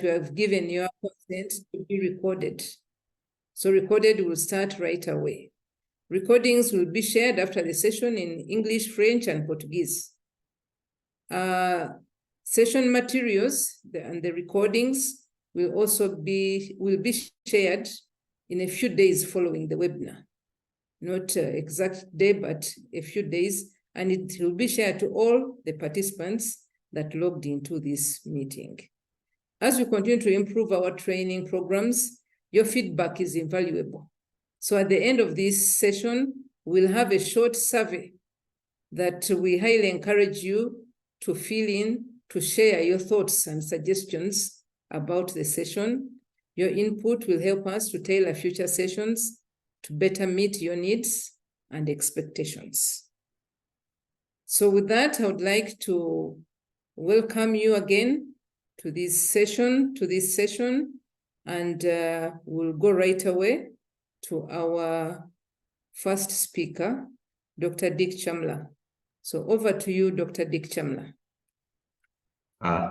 you have given your consent to be recorded. So recorded will start right away. Recordings will be shared after the session in English, French, and Portuguese. Session materials and the recordings will also be shared in a few days following the webinar. Not exact day, but a few days, and it will be shared to all the participants that logged into this meeting. As we continue to improve our training programs, your feedback is invaluable. So at the end of this session, we'll have a short survey that we highly encourage you to fill in, to share your thoughts and suggestions about the session. Your input will help us to tailor future sessions to better meet your needs and expectations. So with that, I would like to welcome you again to this session, and we'll go right away to our first speaker, Dr. Dick Chamla. So over to you, Dr. Dick Chamla.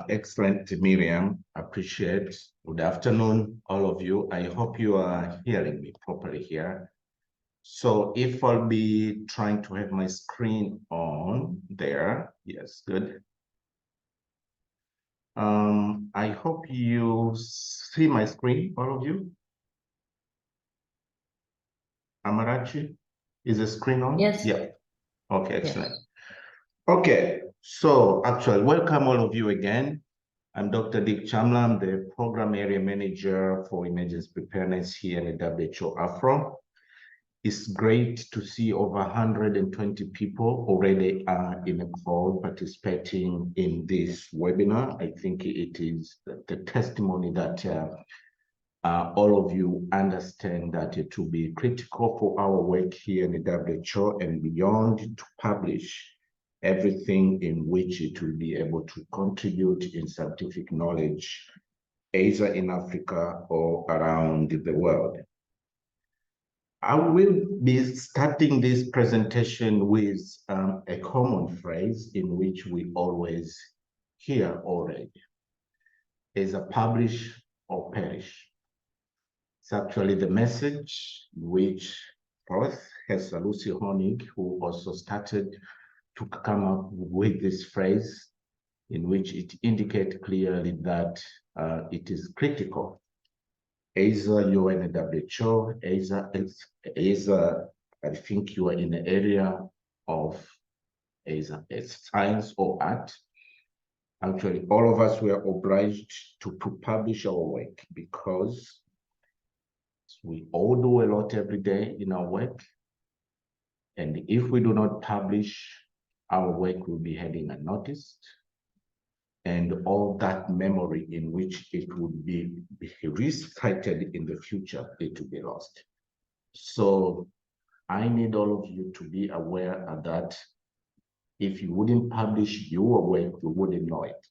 Excellent, Miriam. Appreciate. Good afternoon, all of you. I hope you are hearing me properly here. So if I'll be trying to have my screen on there. Yes, good. I hope you see my screen, all of you. Amarachi, is the screen on? Yes. Yeah. Okay, excellent. Yes. Okay, so actually, welcome all of you again. I'm Dr. Dick Chamla. I'm the Program Area Manager for Emergency Preparedness here at WHO Afro. It's great to see over 120 people already in the call participating in this webinar. I think it is the testimony that all of you understand that it will be critical for our work here in the WHO and beyond to publish everything in which it will be able to contribute in scientific knowledge, either in Africa or around the world. I will be starting this presentation with a common phrase in which we always hear already, is a publish or perish. It's actually the message which Professor Lucy Honig, who also started to come up with this phrase, in which it indicates clearly that it is critical. Either you're in a WHO, either I think you are in the area of either science or art. Actually, all of us were obliged to publish our work because we all do a lot every day in our work. And if we do not publish, our work will be heading unnoticed. And all that memory in which it would be recited in the future, it will be lost. So I need all of you to be aware of that. If you wouldn't publish your work, you wouldn't know it.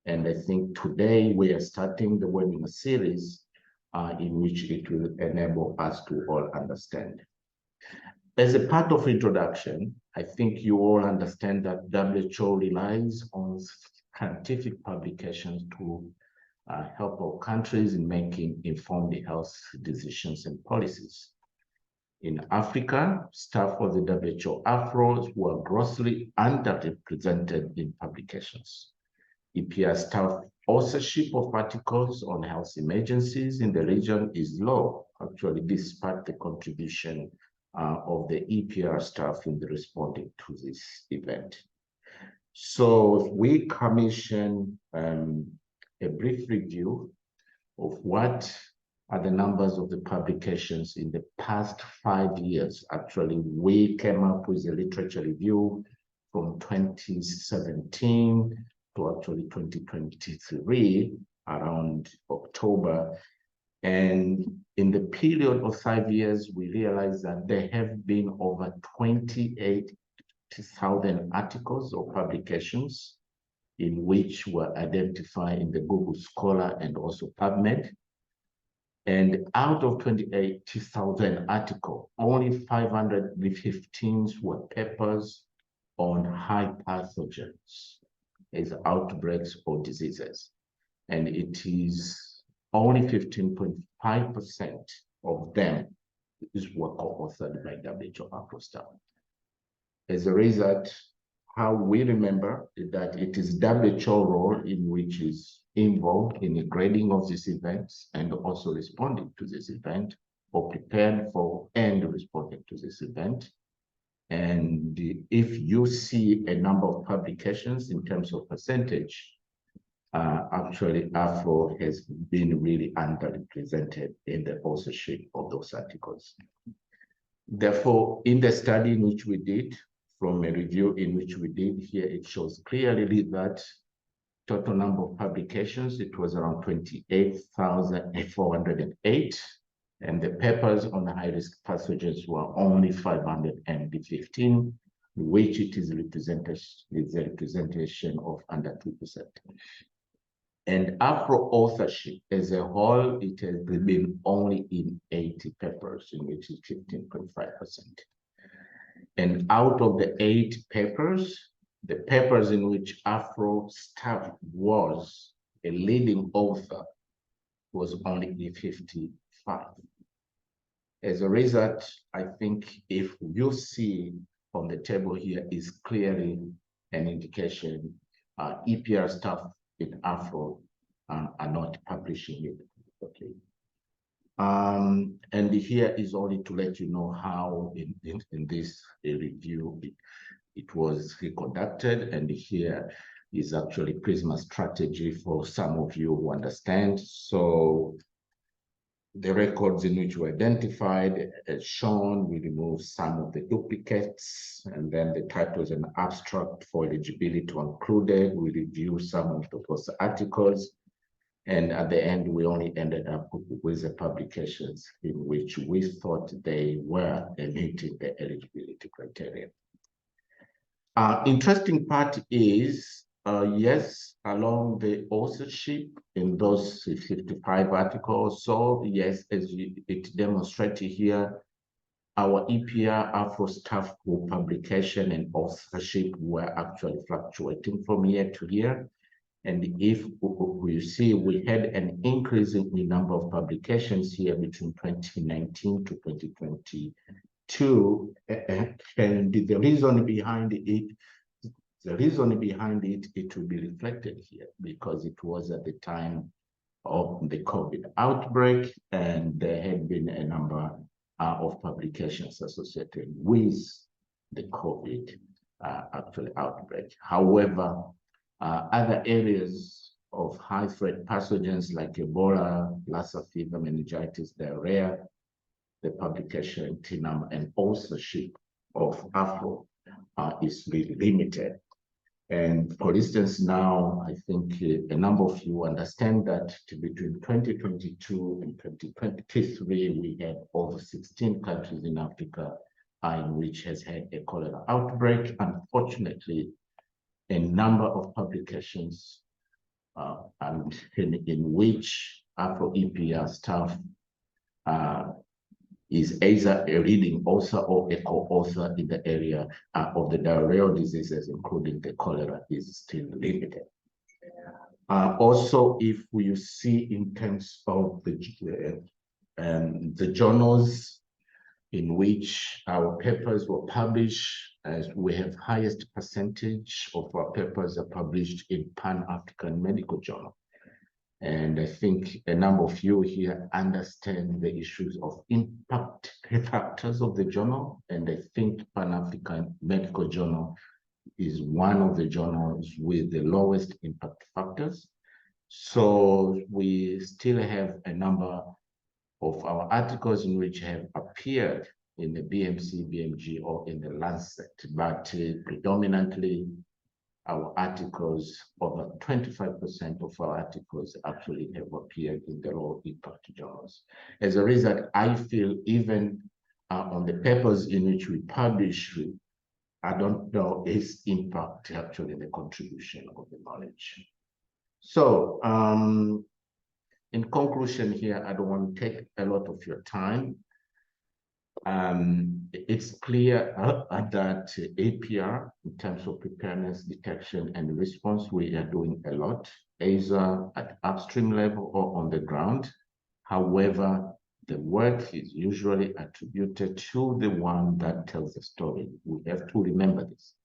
And I think today we are starting the webinar series in which it will enable us to all understand. As a part of introduction, I think you all understand that WHO relies on scientific publications to help our countries in making informed health decisions and policies. In Africa, staff of the WHO Afro were grossly underrepresented in publications. EPR staff authorship of articles on health emergencies in the region is low, actually, despite the contribution of the EPR staff in the responding to this event. So we commissioned a brief review of what are the numbers of the publications in the past 5 years. Actually, we came up with a literature review from 2017 to actually 2023, around October. And in the period of 5 years, we realized that there have been over 28,000 articles or publications in which were identified in the Google Scholar and also PubMed. And out of 28,000 articles, only 515 were papers on high pathogens, as outbreaks or diseases. and it is only 15.5% of them were co-authored by WHO Afro staff. As a result, how we remember that it is WHO role in which is involved in the grading of these events and also responding to this event, or preparing for and responding to this event. And if you see a number of publications in terms of percentage, actually Afro has been really underrepresented in the authorship of those articles. Therefore, in the study in which we did, from a review in which we did here, it shows clearly that total number of publications, it was around 28,408, and the papers on the high-risk pathogens were only 515, which it is a representation of under 2%. And Afro authorship as a whole, it has been only in 80 papers, in which is 15.5%. And out of the 8 papers, the papers in which Afro staff was a leading author was only 55. As a result, I think if you see on the table here is clearly an indication EPR staff in Afro are not publishing it. Okay. And here is only to let you know how in this review it was conducted, and here is actually Prisma strategy for some of you who understand. So the records in which we identified as shown, we removed some of the duplicates, and then the titles and abstract for eligibility were included. We reviewed some of those articles, and at the end, we only ended up with the publications in which we thought they were meeting the eligibility criteria. Interesting part is, yes, along the authorship in those 55 articles, so yes, as it demonstrated here, our EPR Afro staff publication and authorship were actually fluctuating from year to year. And if we see, we had an increase in the number of publications here between 2019 to 2022. And the reason behind it, it will be reflected here because it was at the time of the COVID outbreak, and there had been a number of publications associated with the COVID actually outbreak. However, other areas of high threat pathogens like Ebola, Lassa fever, meningitis, diarrhea, the publication number and authorship of Afro is really limited. And for instance, now I think a number of you understand that between 2022 and 2023, we had over 16 countries in Africa in which has had a cholera outbreak. Unfortunately, a number of publications and in which Afro EPR staff is either a leading author or a co-author in the area of the diarrheal diseases, including the cholera, is still limited. Also, if you see in terms of the journals in which our papers were published, as we have highest percentage of our papers are published in Pan-African Medical Journal. And I think a number of you here understand the issues of impact factors of the journal. And I think Pan-African Medical Journal is one of the journals with the lowest impact factors. So we still have a number of our articles in which have appeared in the BMC, BMG, or in the Lancet, but predominantly our articles, over 25% of our articles actually have appeared in the low impact journals. As a result, I feel even on the papers in which we publish, I don't know its impact actually the contribution of the knowledge. So in conclusion here, I don't want to take a lot of your time. It's clear that APR, in terms of preparedness, detection, and response, we are doing a lot, either at upstream level or on the ground. However, the work is usually attributed to the one that tells the story. We have to remember this.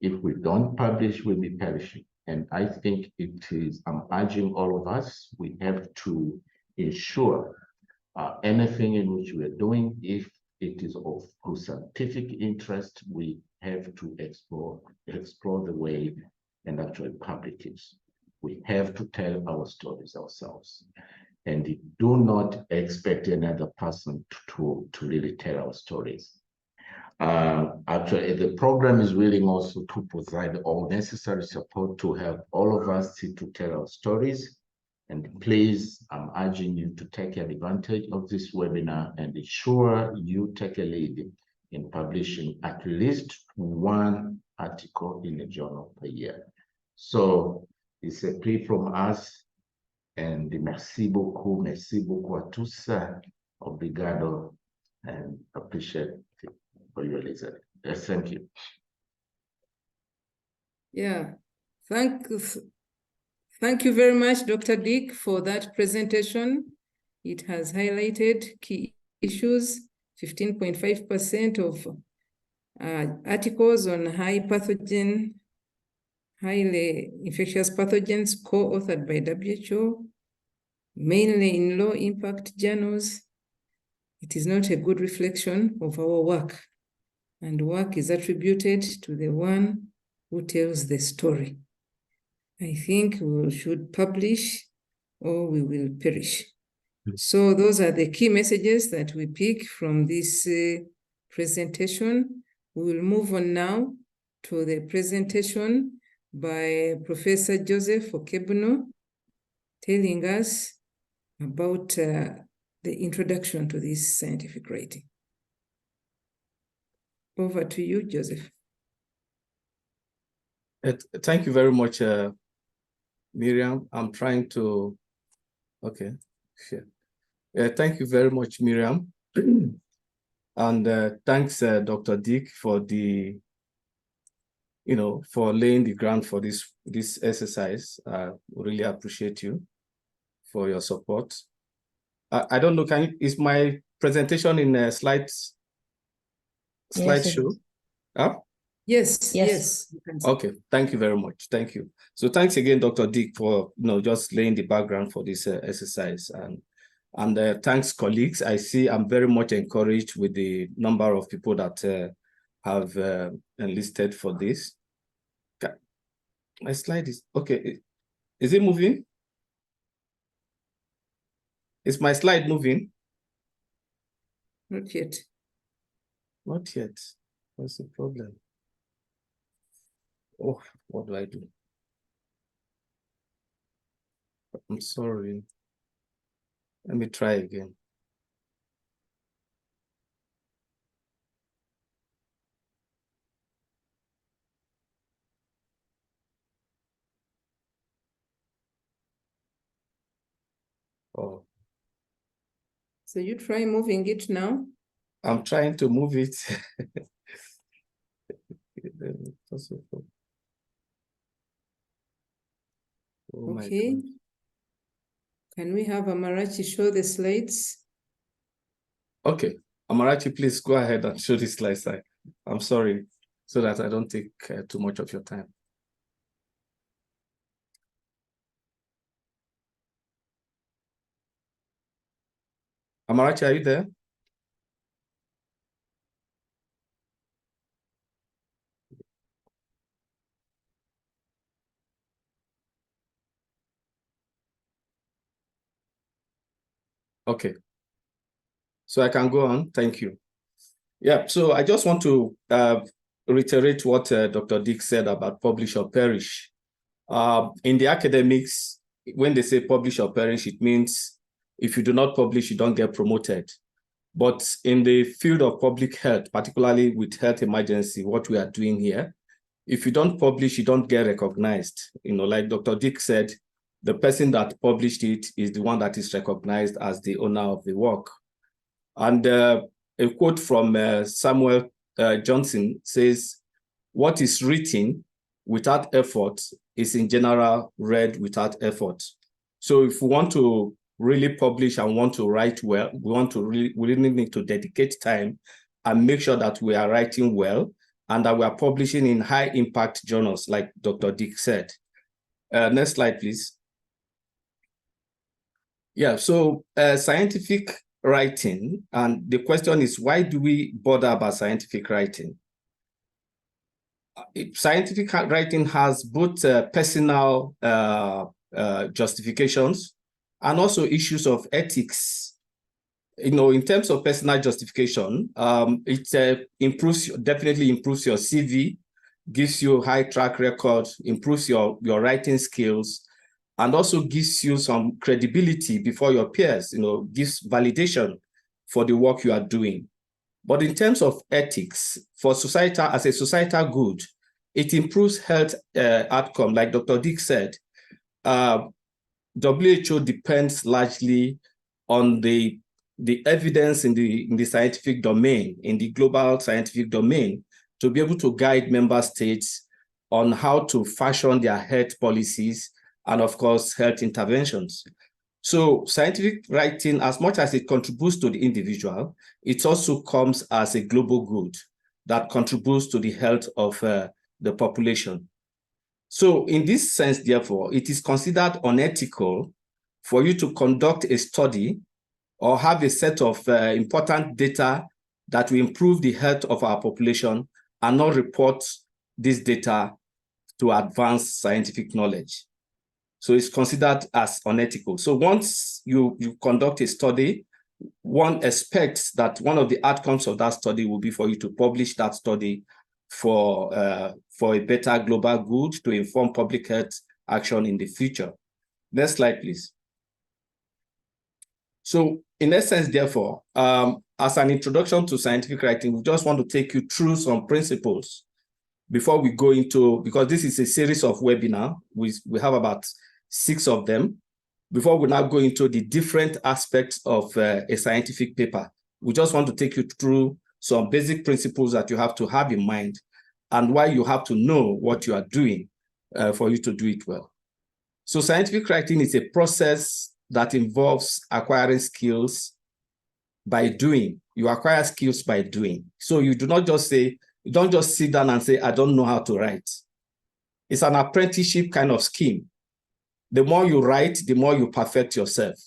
If we don't publish, we'll be perishing. And I think I'm urging all of us, we have to ensure anything in which we are doing, if it is of scientific interest, we have to explore the way and actually publish it. We have to tell our stories ourselves, and do not expect another person to really tell our stories. Actually, the program is willing also to provide all necessary support to help all of us to tell our stories. And please, I'm urging you to take advantage of this webinar and ensure you take a lead in publishing at least one article in a journal per year. So it's a plea from us, and merci beaucoup à tous. Obrigado, and appreciate it for your listening. Yes, thank you. Yeah, thank you very much, Dr. Dick, for that presentation. It has highlighted key issues. 15.5% of articles on highly infectious pathogens co-authored by WHO, mainly in low-impact journals. It is not a good reflection of our work, and work is attributed to the one who tells the story. I think we should publish or we will perish. So those are the key messages that we pick from this presentation. We will move on now to the presentation by Professor Joseph Okebno, telling us about the introduction to this scientific writing. Over to you, Joseph. Thank you very much, Miriam. I'm trying to, okay, sure. Thank you very much, Miriam. And thanks, Dr. Dick, for the, for laying the ground for this exercise. Really appreciate you for your support. I don't know, is my presentation in a slideshow? Huh? Yes. Okay, thank you very much. Thank you. So thanks again, Dr. Dick, for just laying the background for this exercise. And thanks, colleagues. I see I'm very much encouraged with the number of people that have enlisted for this. My slide is, okay. Is it moving? Is my slide moving? Not yet. Not yet. What's the problem? Oh, what do I do? I'm sorry. Let me try again. Oh. So you try moving it now? I'm trying to move it. Oh, okay. Can we have Amarachi show the slides? Okay. Amarachi, please go ahead and show the slides. I'm sorry, so that I don't take too much of your time. Amarachi, are you there? Okay. So I can go on. Thank you. Yeah, so I just want to reiterate what Dr. Dick said about publish or perish. In the academics, when they say publish or perish, it means if you do not publish, you don't get promoted. But in the field of public health, particularly with health emergency, what we are doing here, if you don't publish, you don't get recognized. Like Dr. Dick said, the person that published it is the one that is recognized as the owner of the work. And a quote from Samuel Johnson says, "What is written without effort is in general read without effort." So if we want to really publish and want to write well, we really need to dedicate time and make sure that we are writing well and that we are publishing in high impact journals, like Dr. Dick said. Next slide, please. Yeah, so scientific writing, and the question is, why do we bother about scientific writing? Scientific writing has both personal justifications and also issues of ethics. In terms of personal justification, it definitely improves your CV, gives you high track record, improves your writing skills, and also gives you some credibility before your peers, gives validation for the work you are doing. But in terms of ethics, as a societal good, it improves health outcome. Like Dr. Dick said, WHO depends largely on the evidence in the scientific domain, in the global scientific domain, to be able to guide member states on how to fashion their health policies and, of course, health interventions. So scientific writing, as much as it contributes to the individual, it also comes as a global good that contributes to the health of the population. So in this sense, therefore, it is considered unethical for you to conduct a study or have a set of important data that will improve the health of our population and not report this data to advance scientific knowledge. So it's considered as unethical. So once you conduct a study, one expects that one of the outcomes of that study will be for you to publish that study for a better global good to inform public health action in the future. Next slide, please. So in essence, therefore, as an introduction to scientific writing, we just want to take you through some principles before we go into, because this is a series of webinars. We have about 6 of them. Before we now go into the different aspects of a scientific paper, we just want to take you through some basic principles that you have to have in mind and why you have to know what you are doing for you to do it well. So scientific writing is a process that involves acquiring skills by doing. You acquire skills by doing. So you don't just sit down and say, I don't know how to write. It's an apprenticeship kind of scheme. The more you write, the more you perfect yourself.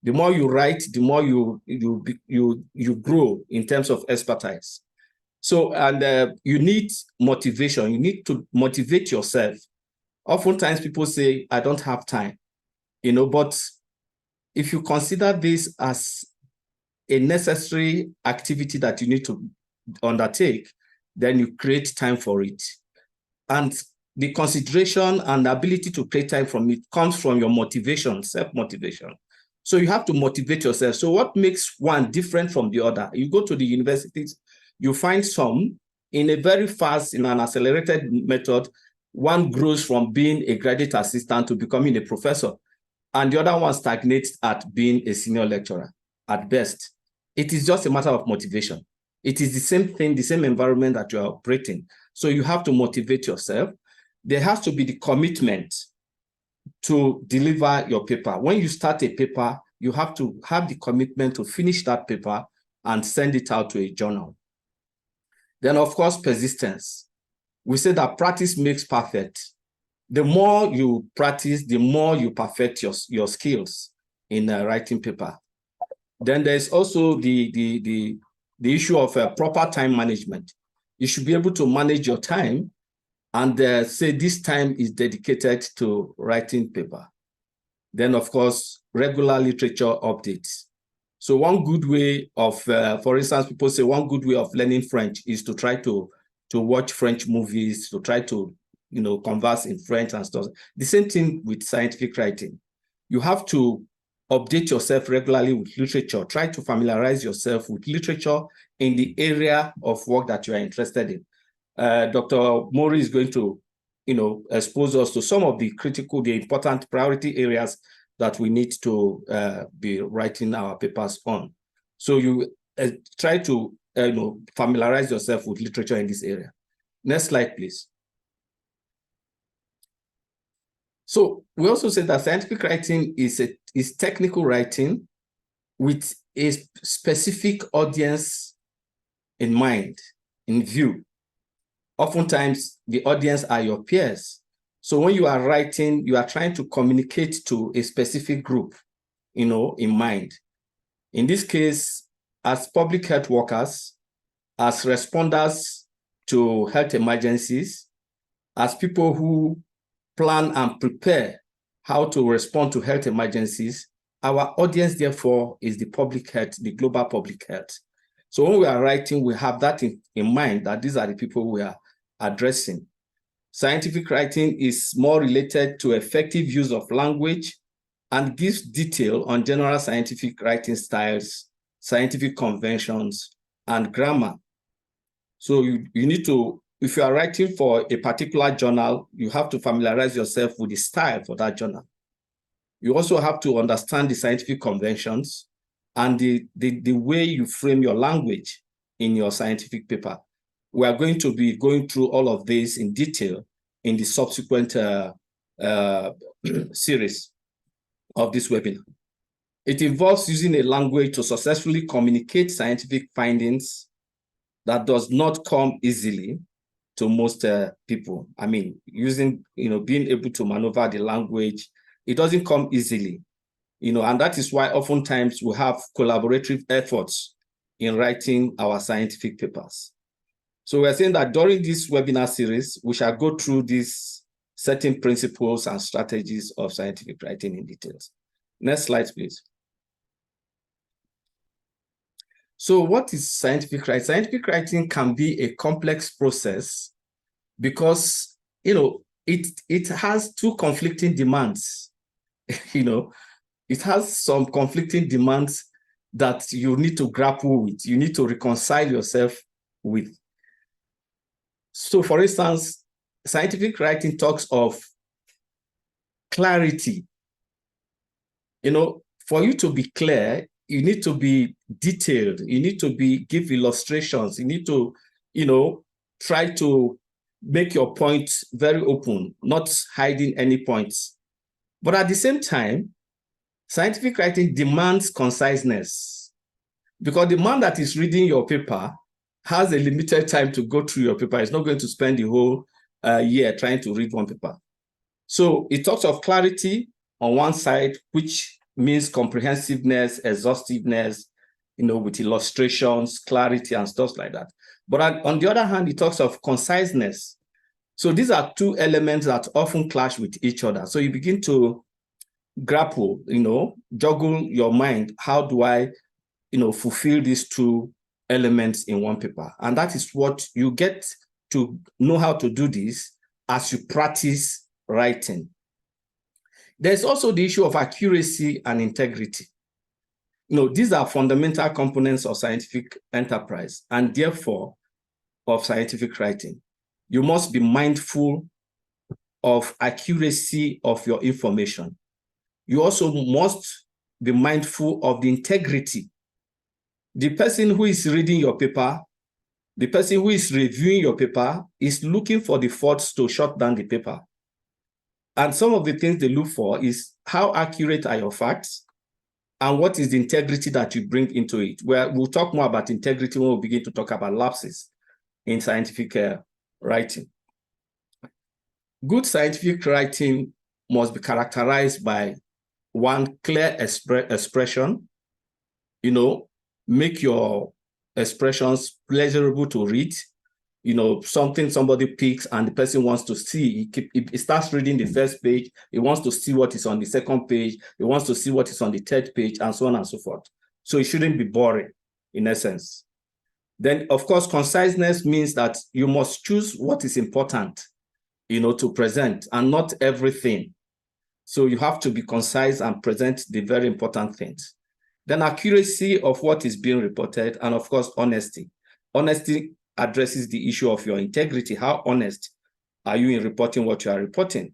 The more you write, the more you grow in terms of expertise. So, and you need motivation. You need to motivate yourself. Oftentimes people say, I don't have time, but if you consider this as a necessary activity that you need to undertake, then you create time for it. And the consideration and the ability to create time from it comes from your motivation, self-motivation. So you have to motivate yourself. So what makes one different from the other? You go to the universities, you find some in a very fast, in an accelerated method, one grows from being a graduate assistant to becoming a professor, and the other one stagnates at being a senior lecturer at best. It is just a matter of motivation. It is the same thing, the same environment that you are operating. So you have to motivate yourself. There has to be the commitment to deliver your paper. When you start a paper, you have to have the commitment to finish that paper and send it out to a journal. Then, of course, persistence. We say that practice makes perfect. The more you practice, the more you perfect your skills in writing paper. Then there's also the issue of proper time management. You should be able to manage your time and say this time is dedicated to writing paper. Then, of course, regular literature updates. So one good way of, for instance, people say one good way of learning French is to try to watch French movies, to try to, converse in French and stuff. The same thing with scientific writing. You have to update yourself regularly with literature. Try to familiarize yourself with literature in the area of work that you are interested in. Dr. Mori is going to, expose us to some of the important priority areas that we need to be writing our papers on. So you try to familiarize yourself with literature in this area. Next slide, please. So we also said that scientific writing is technical writing with a specific audience in mind, in view. Oftentimes, the audience are your peers. So when you are writing, you are trying to communicate to a specific group, in mind. In this case, as public health workers, as responders to health emergencies, as people who plan and prepare how to respond to health emergencies, our audience, therefore, is the public health, the global public health. So when we are writing, we have that in mind, that these are the people we are addressing. Scientific writing is more related to effective use of language and gives detail on general scientific writing styles, scientific conventions, and grammar. So you need to, if you are writing for a particular journal, you have to familiarize yourself with the style for that journal. You also have to understand the scientific conventions and the way you frame your language in your scientific paper. We are going to be going through all of this in detail in the subsequent series of this webinar. It involves using a language to successfully communicate scientific findings that does not come easily to most people. I mean, using, being able to maneuver the language, it doesn't come easily, and that is why oftentimes we have collaborative efforts in writing our scientific papers. So we're saying that during this webinar series, we shall go through these certain principles and strategies of scientific writing in details. Next slide, please. So what is scientific writing? Scientific writing can be a complex process because, it has two conflicting demands. It has some conflicting demands that you need to grapple with. You need to reconcile yourself with. So for instance, scientific writing talks of clarity. For you to be clear, you need to be detailed. You need to give illustrations. You need to, try to make your point very open, not hiding any points. But at the same time, scientific writing demands conciseness, because the man that is reading your paper has a limited time to go through your paper. It's not going to spend the whole year trying to read one paper. So it talks of clarity on one side, which means comprehensiveness, exhaustiveness, with illustrations, clarity, and stuff like that. But on the other hand, it talks of conciseness. So these are two elements that often clash with each other. So you begin to grapple, juggle your mind. How do I, fulfill these two elements in one paper? And that is what you get to know how to do this as you practice writing. There's also the issue of accuracy and integrity. These are fundamental components of scientific enterprise and therefore of scientific writing. You must be mindful of accuracy of your information. You also must be mindful of the integrity. The person who is reading your paper, the person who is reviewing your paper is looking for the faults to shut down the paper. And some of the things they look for is how accurate are your facts and what is the integrity that you bring into it. We'll talk more about integrity when we begin to talk about lapses in scientific writing. Good scientific writing must be characterized by one, clear expression. Make your expressions pleasurable to read. Something somebody picks and the person wants to see. He starts reading the first page. He wants to see what is on the second page. He wants to see what is on the third page, and so on and so forth. So it shouldn't be boring, in essence. Then, of course, conciseness means that you must choose what is important, to present, and not everything. So you have to be concise and present the very important things. Then accuracy of what is being reported, and of course, honesty. Honesty addresses the issue of your integrity. How honest are you in reporting what you are reporting?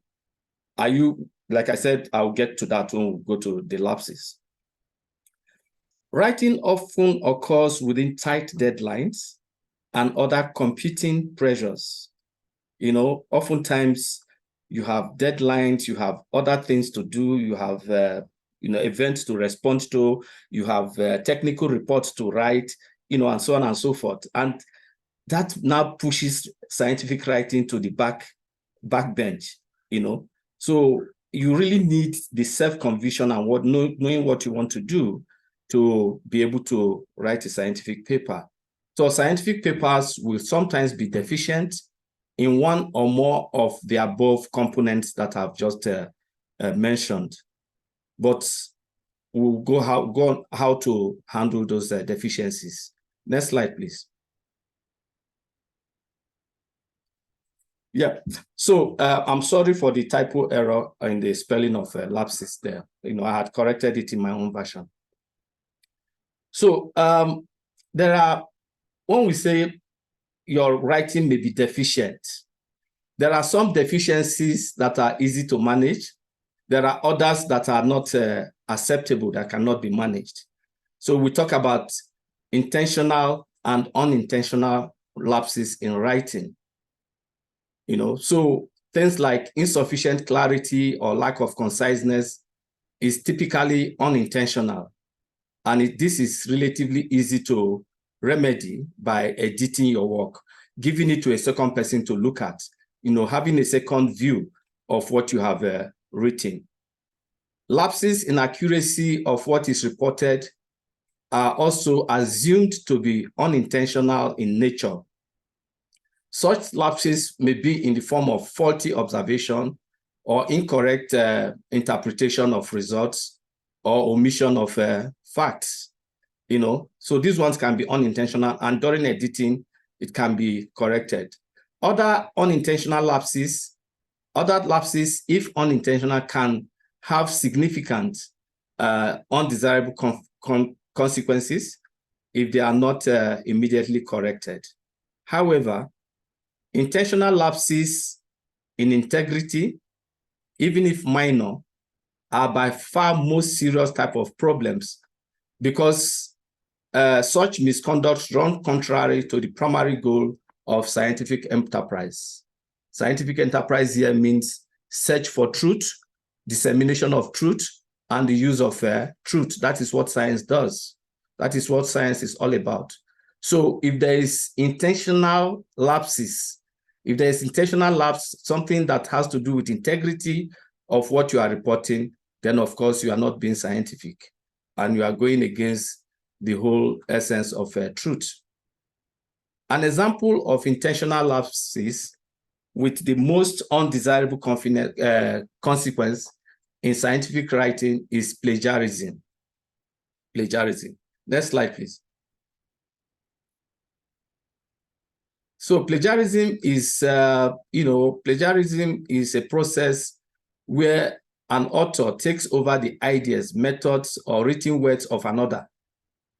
Are you, like I said, I'll get to that when we go to the lapses. Writing often occurs within tight deadlines and other competing pressures. You know, oftentimes you have deadlines, you have other things to do, you have events to respond to, you have technical reports to write, and so on and so forth. And that now pushes scientific writing to the backbench, So you really need the self-conviction and knowing what you want to do to be able to write a scientific paper. So scientific papers will sometimes be deficient in one or more of the above components that I've just mentioned. But we'll go on how to handle those deficiencies. Next slide, please. Yeah, so I'm sorry for the typo error in the spelling of lapses there. I had corrected it in my own version. So when we say your writing may be deficient, there are some deficiencies that are easy to manage. There are others that are not acceptable, that cannot be managed. So we talk about intentional and unintentional lapses in writing. So things like insufficient clarity or lack of conciseness is typically unintentional. And this is relatively easy to remedy by editing your work, giving it to a second person to look at, having a second view of what you have written. Lapses in accuracy of what is reported are also assumed to be unintentional in nature. Such lapses may be in the form of faulty observation or incorrect interpretation of results or omission of facts, So these ones can be unintentional, and during editing, it can be corrected. Other lapses, if unintentional, can have significant undesirable consequences if they are not immediately corrected. However, intentional lapses in integrity, even if minor, are by far most serious type of problems because such misconduct run contrary to the primary goal of scientific enterprise. Scientific enterprise here means search for truth, dissemination of truth, and the use of truth. That is what science does. That is what science is all about. So if there is intentional lapses, something that has to do with integrity of what you are reporting, then of course you are not being scientific and you are going against the whole essence of truth. An example of intentional lapses with the most undesirable consequence in scientific writing is plagiarism. Next slide, please. So plagiarism is, plagiarism is a process where an author takes over the ideas, methods, or written words of another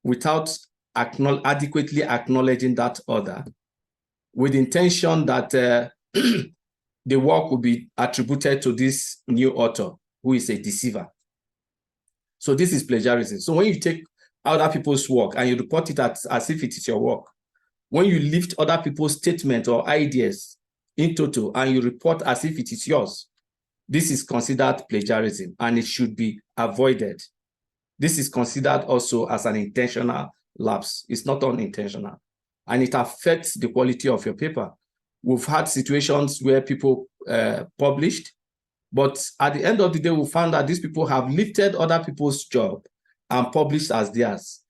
without adequately acknowledging that other, with the intention that the work will be attributed to this new author, who is a deceiver. So this is plagiarism. So when you take other people's work and you report it as if it is your work, when you lift other people's statements or ideas in total and you report as if it is yours, this is considered plagiarism and it should be avoided. This is considered also as an intentional lapse. It's not unintentional. And it affects the quality of your paper. We've had situations where people published, but at the end of the day, we found that these people have lifted other people's job and published as theirs.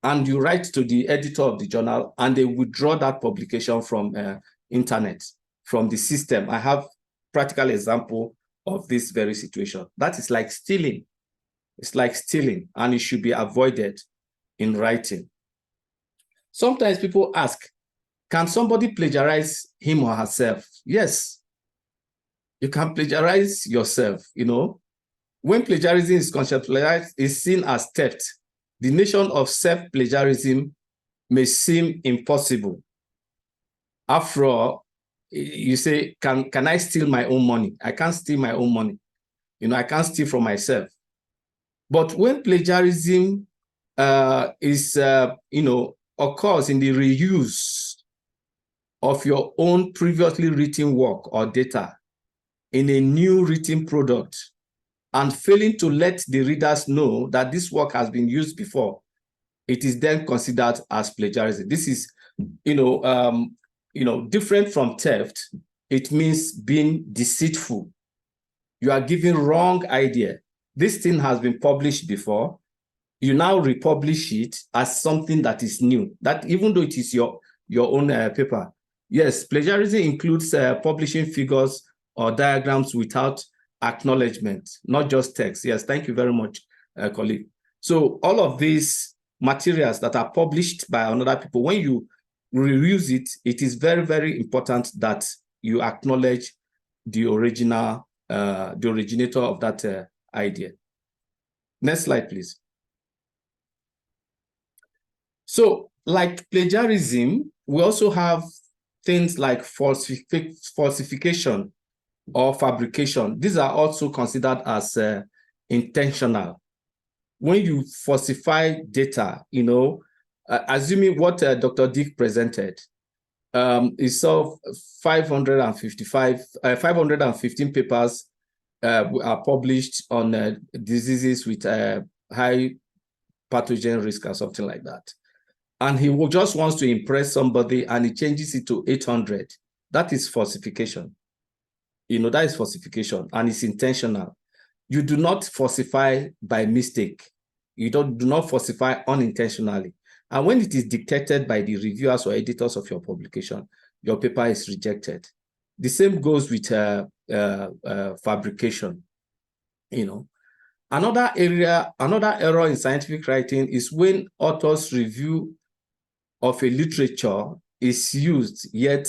And you write to the editor of the journal and they withdraw that publication from internet, from the system. I have practical example of this very situation. That is like stealing. It's like stealing and it should be avoided in writing. Sometimes people ask, can somebody plagiarize him or herself? Yes, you can plagiarize yourself. When plagiarism is conceptualized, it's seen as theft. The notion of self-plagiarism may seem impossible. After all, you say, can I steal my own money? I can't steal my own money. I can't steal from myself. But when plagiarism occurs in the reuse of your own previously written work or data in a new written product, and failing to let the readers know that this work has been used before, it is then considered as plagiarism. This is, different from theft. It means being deceitful. You are giving wrong idea. This thing has been published before. You now republish it as something that is new, that even though it is your own paper. Yes, plagiarism includes publishing figures or diagrams without acknowledgement, not just text. Yes, thank you very much, colleague. So all of these materials that are published by another people, when you reuse it, it is very, very important that you acknowledge the original, the originator of that idea. Next slide, please. So, like plagiarism, we also have things like falsification or fabrication. These are also considered as intentional. When you falsify data, assuming what Dr. Dick presented, is of 515 papers are published on diseases with high pathogen risk or something like that. And he just wants to impress somebody and he changes it to 800. That is falsification. That is falsification and it's intentional. You do not falsify by mistake. You do not falsify unintentionally. And when it is dictated by the reviewers or editors of your publication, your paper is rejected. The same goes with fabrication. Another error in scientific writing is when authors' review of a literature is used, yet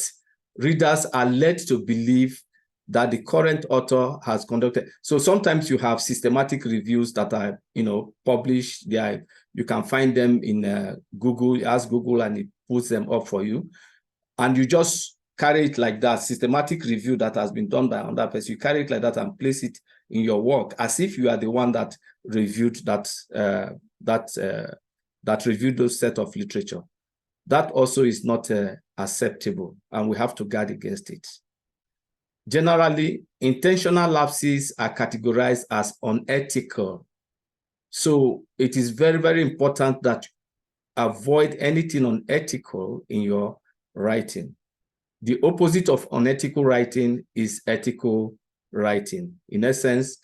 readers are led to believe that the current author has conducted. So sometimes you have systematic reviews that are, published. You can find them in Google. You ask Google and it puts them up for you. And you just carry it like that, systematic review that has been done by another person. You carry it like that and place it in your work as if you are the one that reviewed that reviewed those set of literature. That also is not acceptable, and we have to guard against it. Generally, intentional lapses are categorized as unethical. So it is very, very important that you avoid anything unethical in your writing. The opposite of unethical writing is ethical writing. In essence,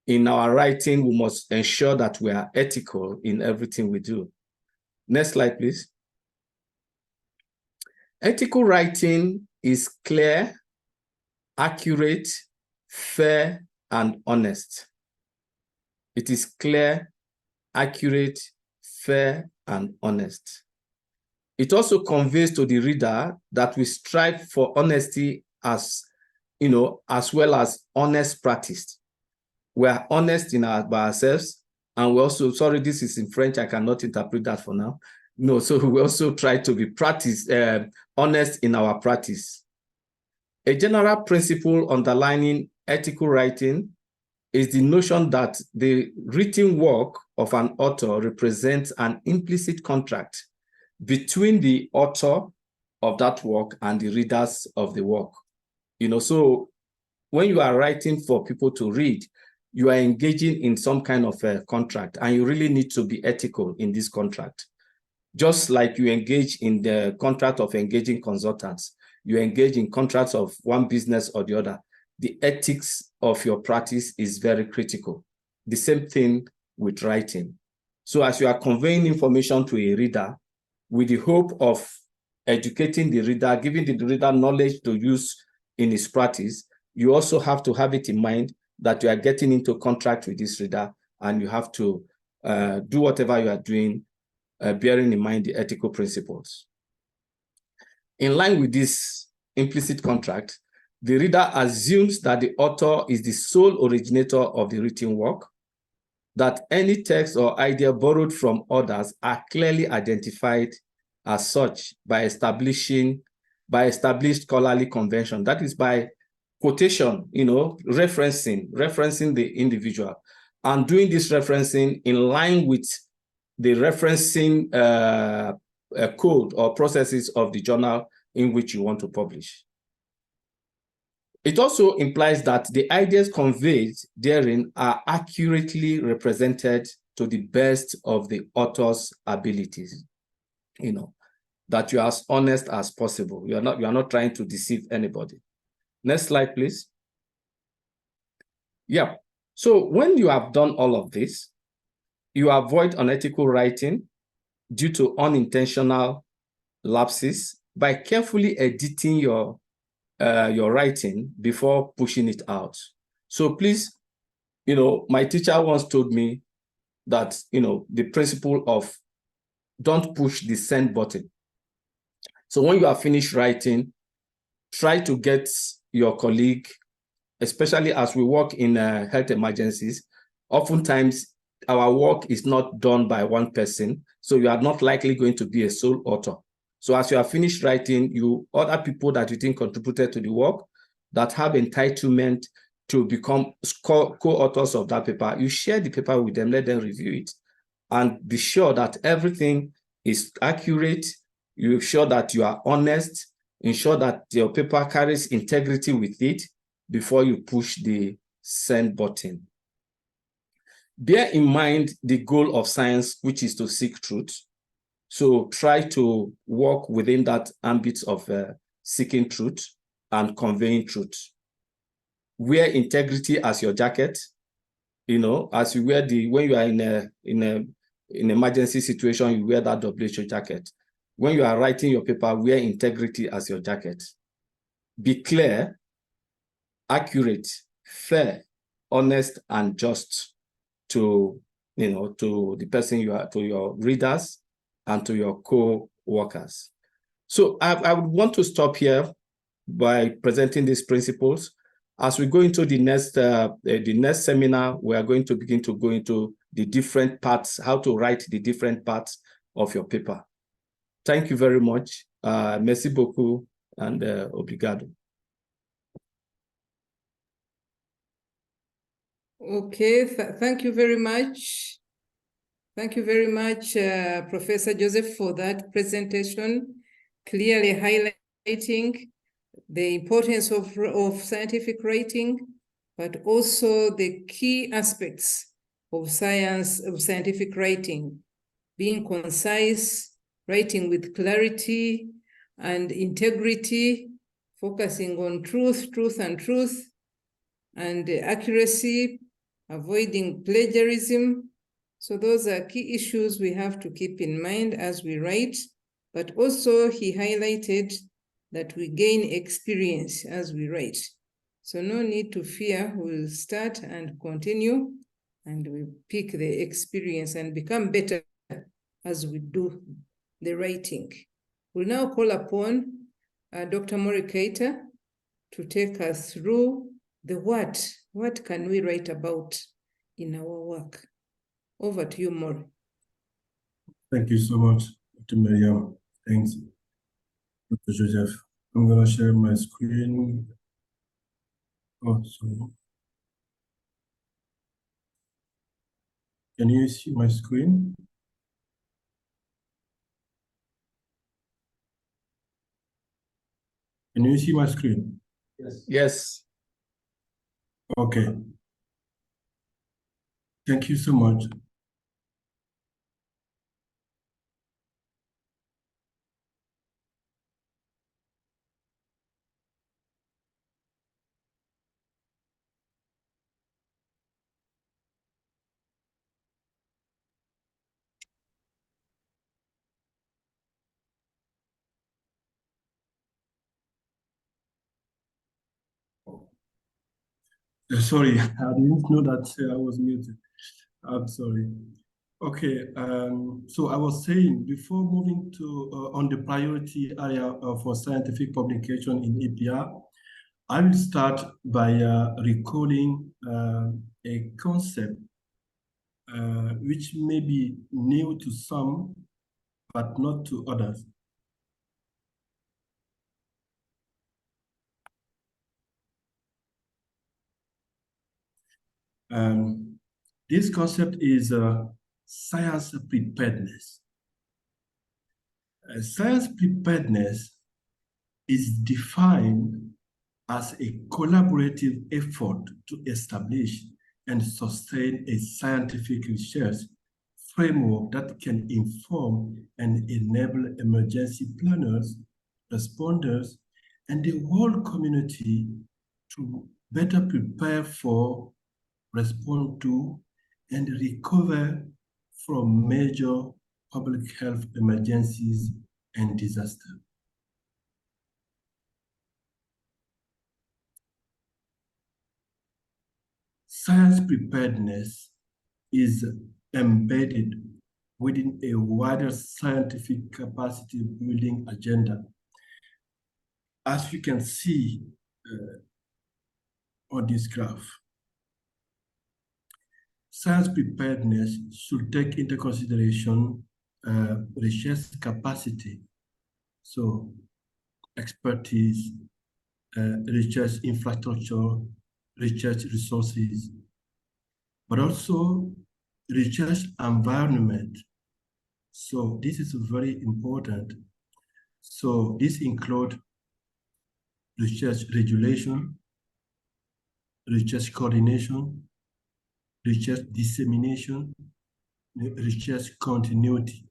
in our writing, we must ensure that we are ethical in everything we do. Next slide, please. Ethical writing is clear, accurate, fair, and honest. It is clear, accurate, fair, and honest. It also conveys to the reader that we strive for honesty as well as honest practice. We are honest by ourselves, and we also, sorry, this is in French, I cannot interpret that for now. No, so we also try to be honest in our practice. A general principle underlining ethical writing is the notion that the written work of an author represents an implicit contract between the author of that work and the readers of the work. So when you are writing for people to read, you are engaging in some kind of a contract, and you really need to be ethical in this contract. Just like you engage in the contract of engaging consultants, you engage in contracts of one business or the other. The ethics of your practice is very critical. The same thing with writing. So as you are conveying information to a reader with the hope of educating the reader, giving the reader knowledge to use in his practice, you also have to have it in mind that you are getting into contract with this reader, and you have to do whatever you are doing, bearing in mind the ethical principles. In line with this implicit contract, the reader assumes that the author is the sole originator of the written work, that any text or idea borrowed from others are clearly identified as such by established scholarly convention. That is by quotation, referencing the individual, and doing this referencing in line with the referencing code or processes of the journal in which you want to publish. It also implies that the ideas conveyed therein are accurately represented to the best of the author's abilities. You know, that you are as honest as possible. You are not trying to deceive anybody. Next slide, please. Yeah. So when you have done all of this, you avoid unethical writing due to unintentional lapses by carefully editing your writing before pushing it out. So please, you know, my teacher once told me that, you know, the principle of don't push the send button. So when you are finished writing, try to get your colleague, especially as we work in health emergencies, oftentimes our work is not done by one person, so you are not likely going to be a sole author. So as you are finished writing, other people that you think contributed to the work that have entitlement to become co-authors of that paper, you share the paper with them, let them review it, and be sure that everything is accurate. You're sure that you are honest, ensure that your paper carries integrity with it before you push the send button. Bear in mind the goal of science, which is to seek truth. So try to work within that ambit of seeking truth and conveying truth. Wear integrity as your jacket. You know, as you wear when you are in an emergency situation, you wear that WHO jacket. When you are writing your paper, wear integrity as your jacket. Be clear, accurate, fair, honest, and just to, you know, to the person you are, to your readers and to your co-workers. So I would want to stop here by presenting these principles. As we go into the next seminar, we are going to begin to go into the different parts, how to write the different parts of your paper. Thank you very much. Merci beaucoup and obrigado. Okay, thank you very much. Thank you very much, Professor Joseph, for that presentation, clearly highlighting the importance of scientific writing, but also the key aspects of scientific writing, being concise, writing with clarity and integrity, focusing on truth, and accuracy, avoiding plagiarism. So those are key issues we have to keep in mind as we write, but also he highlighted that we gain experience as we write. So no need to fear, we'll start and continue, and we pick the experience and become better as we do the writing. We'll now call upon Dr. Maury Keita to take us through the what. What can we write about in our work? Over to you, Maury. Thank you so much, Dr. Miriam. Thanks, Dr. Joseph. I'm going to share my screen. Oh, sorry. Can you see my screen? Can you see my screen? Yes. Yes. Okay. Thank you so much. Sorry, I didn't know that I was muted. I'm sorry. Okay, so I was saying before moving to on the priority area for scientific publication in EPR, I will start by recalling a concept which may be new to some, but not to others. This concept is science preparedness. Science preparedness is defined as a collaborative effort to establish and sustain a scientific research framework that can inform and enable emergency planners, responders, and the whole community to better prepare for, respond to, and recover from major public health emergencies and disasters. Science preparedness is embedded within a wider scientific capacity building agenda. As you can see on this graph, science preparedness should take into consideration research capacity, so expertise, research infrastructure, research resources, but also research environment. So this is very important. So this includes research regulation, research coordination, research dissemination, research continuity.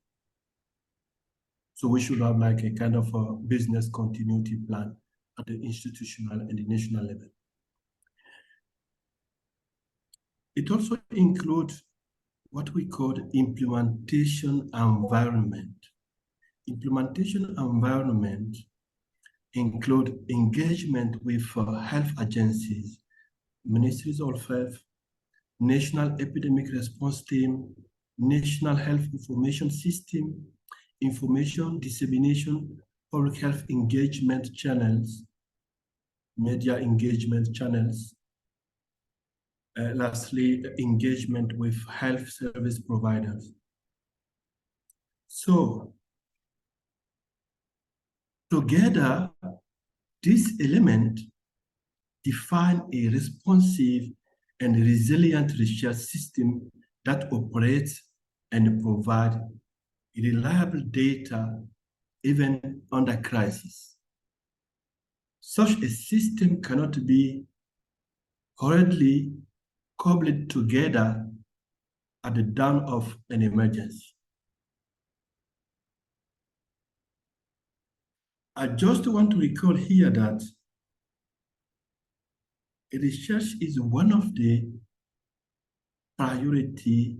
So we should have like a kind of a business continuity plan at the institutional and the national level. It also includes what we call implementation environment. Implementation environment include engagement with health agencies, ministries of health, national epidemic response team, national health information system, information dissemination, public health engagement channels, media engagement channels. Lastly, engagement with health service providers. So, together, this element define a responsive and resilient research system that operates and provide reliable data even under crisis. Such a system cannot be hurriedly cobbled together at the dawn of an emergency. I just want to recall here that research is one of the priority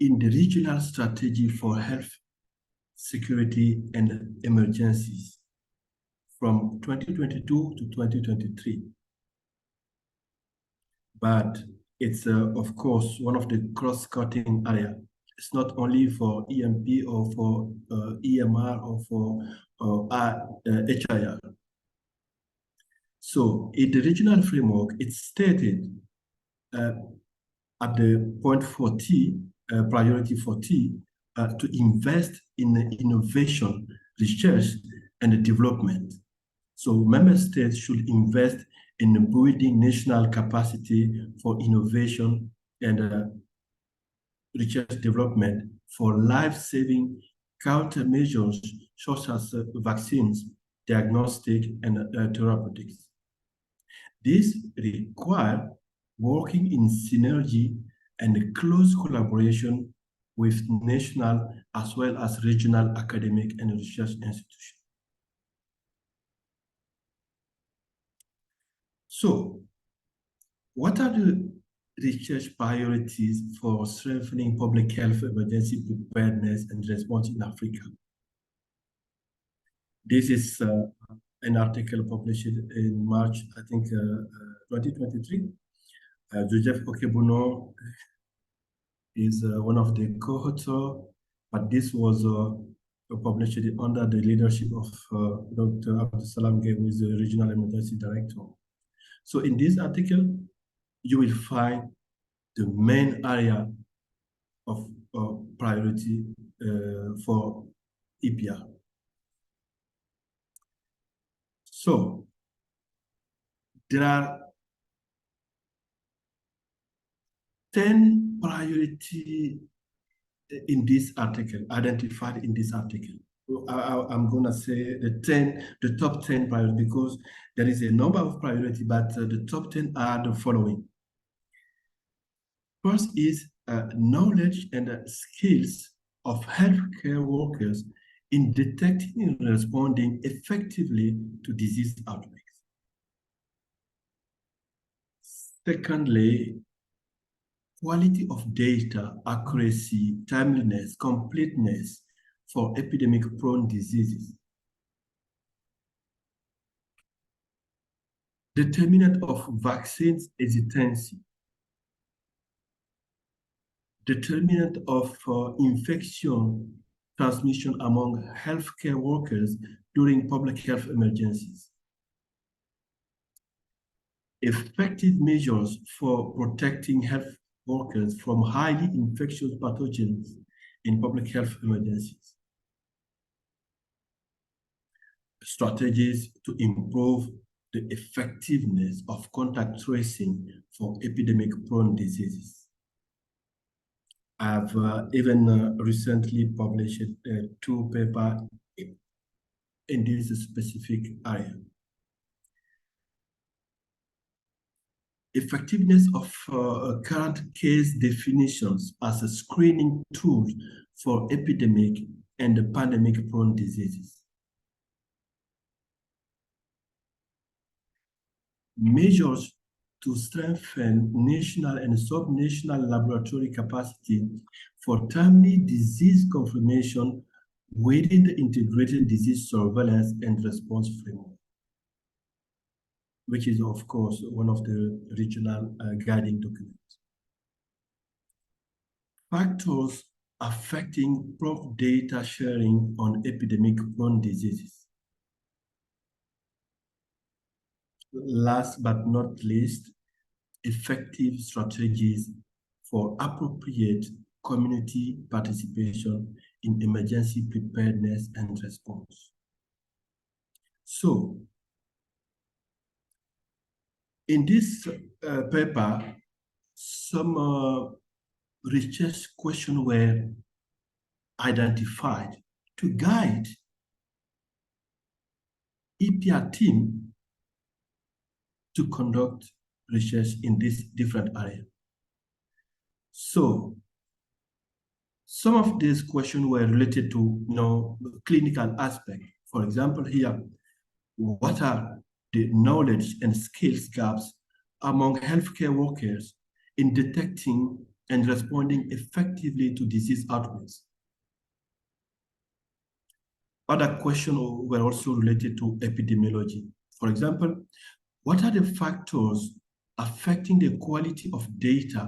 in the regional strategy for health, security, and emergencies from 2022 to 2023. But it's, of course, one of the cross-cutting area. It's not only for EMP or for EMR or for HIR. So in the regional framework, it's stated at the point 40, priority 40, to invest in innovation, research, and development. So member states should invest in building national capacity for innovation and research development for life-saving countermeasures such as vaccines, diagnostic, and therapeutics. This requires working in synergy and close collaboration with national as well as regional academic and research institutions. So, what are the research priorities for strengthening public health emergency preparedness and response in Africa? This is an article published in March, I think, 2023. Joseph Okebono is one of the co-authors, but this was published under the leadership of Dr. Abdusalam Gueye, who is the Regional Emergency Director. So in this article, you will find the main area of priority for EPR. So there are 10 priority in this article, identified in this article. I'm going to say the top 10 priorities, because there is a number of priorities, but the top 10 are the following. First is knowledge and skills of healthcare workers in detecting and responding effectively to disease outbreaks. Secondly, quality of data, accuracy, timeliness, completeness for epidemic-prone diseases. Determinant of vaccines hesitancy. Determinant of infection transmission among healthcare workers during public health emergencies. Effective measures for protecting health workers from highly infectious pathogens in public health emergencies. Strategies to improve the effectiveness of contact tracing for epidemic-prone diseases. I've even recently published 2 papers in this specific area. Effectiveness of current case definitions as a screening tool for epidemic and pandemic-prone diseases. Measures to strengthen national and sub-national laboratory capacity for timely disease confirmation within the integrated disease surveillance and response framework, which is, of course, one of the regional guiding documents. Factors affecting prompt data sharing on epidemic-prone diseases. Last but not least, effective strategies for appropriate community participation in emergency preparedness and response. So, in this paper, some research questions were identified to guide EPR team to conduct research in this different area. So, some of these questions were related to clinical aspect. For example, here, what are the knowledge and skills gaps among healthcare workers in detecting and responding effectively to disease outbreaks? Other questions were also related to epidemiology. For example, what are the factors affecting the quality of data,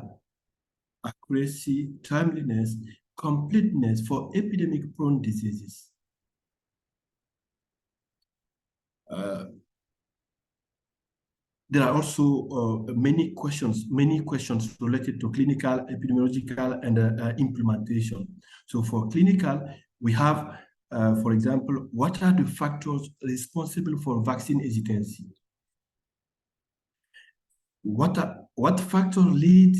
accuracy, timeliness, completeness for epidemic-prone diseases? There are also many questions related to clinical, epidemiological, and implementation. So for clinical, we have, for example, what are the factors responsible for vaccine hesitancy? What factors lead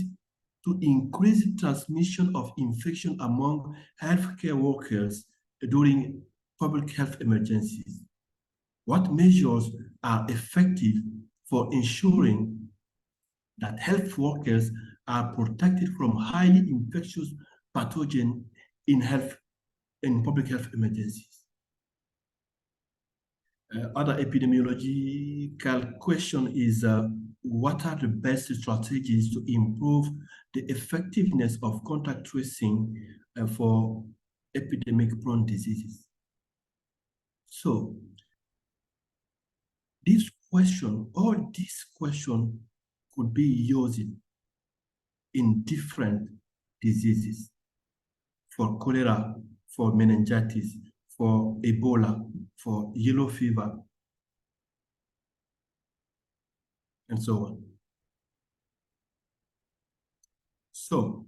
to increased transmission of infection among healthcare workers during public health emergencies? What measures are effective for ensuring that health workers are protected from highly infectious pathogens in public health emergencies? Other epidemiological question is, what are the best strategies to improve the effectiveness of contact tracing for epidemic-prone diseases? So, all these questions could be used in different diseases, for cholera, for meningitis, for Ebola, for yellow fever, and so on. So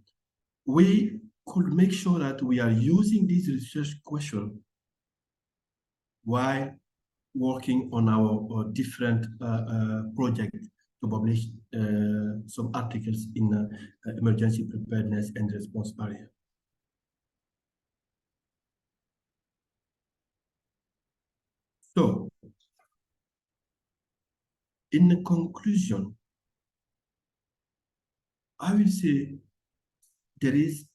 we could make sure that we are using these research questions while working on our different projects to publish some articles in emergency preparedness and response area. So, in the conclusion, I will say there is